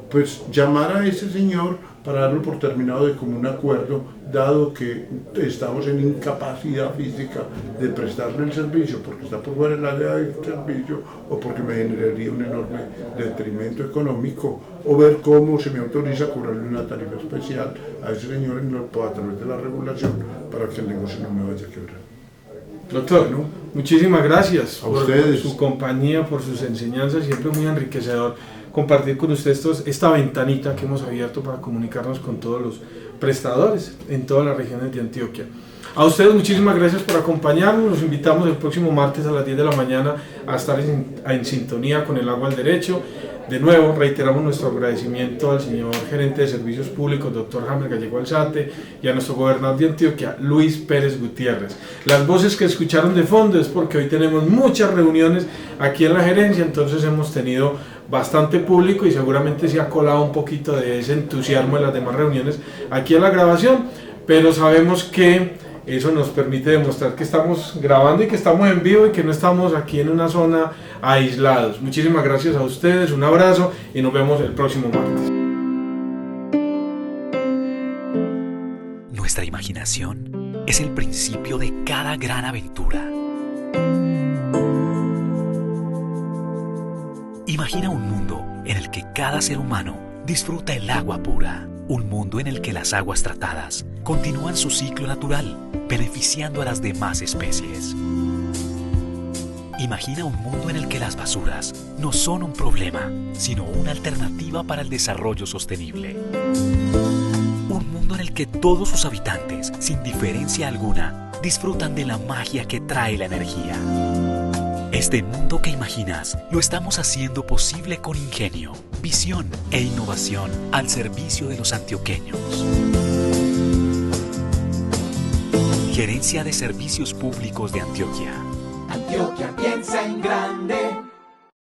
pues llamar a ese señor para darlo por terminado de común acuerdo, dado que estamos en incapacidad física de prestarle el servicio porque está por fuera del área del servicio o porque me generaría un enorme detrimento económico, o ver cómo se me autoriza a cobrarle una tarifa especial a ese señor a través de la regulación para que el negocio no me vaya a quebrar. Doctor, muchísimas gracias a por ustedes, su compañía, por sus enseñanzas, siempre muy enriquecedor compartir con ustedes esta ventanita que hemos abierto para comunicarnos con todos los prestadores en todas las regiones de Antioquia. A ustedes muchísimas gracias por acompañarnos, los invitamos el próximo martes a las 10 de la mañana a estar en sintonía con El Agua al Derecho. De nuevo, reiteramos nuestro agradecimiento al señor gerente de Servicios Públicos, doctor James Gallego Alzate, y a nuestro gobernador de Antioquia, Luis Pérez Gutiérrez. Las voces que escucharon de fondo es porque hoy tenemos muchas reuniones aquí en la gerencia, entonces hemos tenido bastante público y seguramente se ha colado un poquito de ese entusiasmo en las demás reuniones aquí en la grabación, pero sabemos que eso nos permite demostrar que estamos grabando y que estamos en vivo y que no estamos aquí en una zona aislados. Muchísimas gracias a ustedes, un abrazo y nos vemos el próximo martes. Nuestra imaginación es el principio de cada gran aventura. Imagina un mundo en el que cada ser humano disfruta el agua pura. Un mundo en el que las aguas tratadas continúan su ciclo natural, beneficiando a las demás especies. Imagina un mundo en el que las basuras no son un problema, sino una alternativa para el desarrollo sostenible. Un mundo en el que todos sus habitantes, sin diferencia alguna, disfrutan de la magia que trae la energía. Este mundo que imaginas lo estamos haciendo posible con ingenio, visión e innovación al servicio de los antioqueños. Gerencia de Servicios Públicos de Antioquia. Antioquia piensa en grande.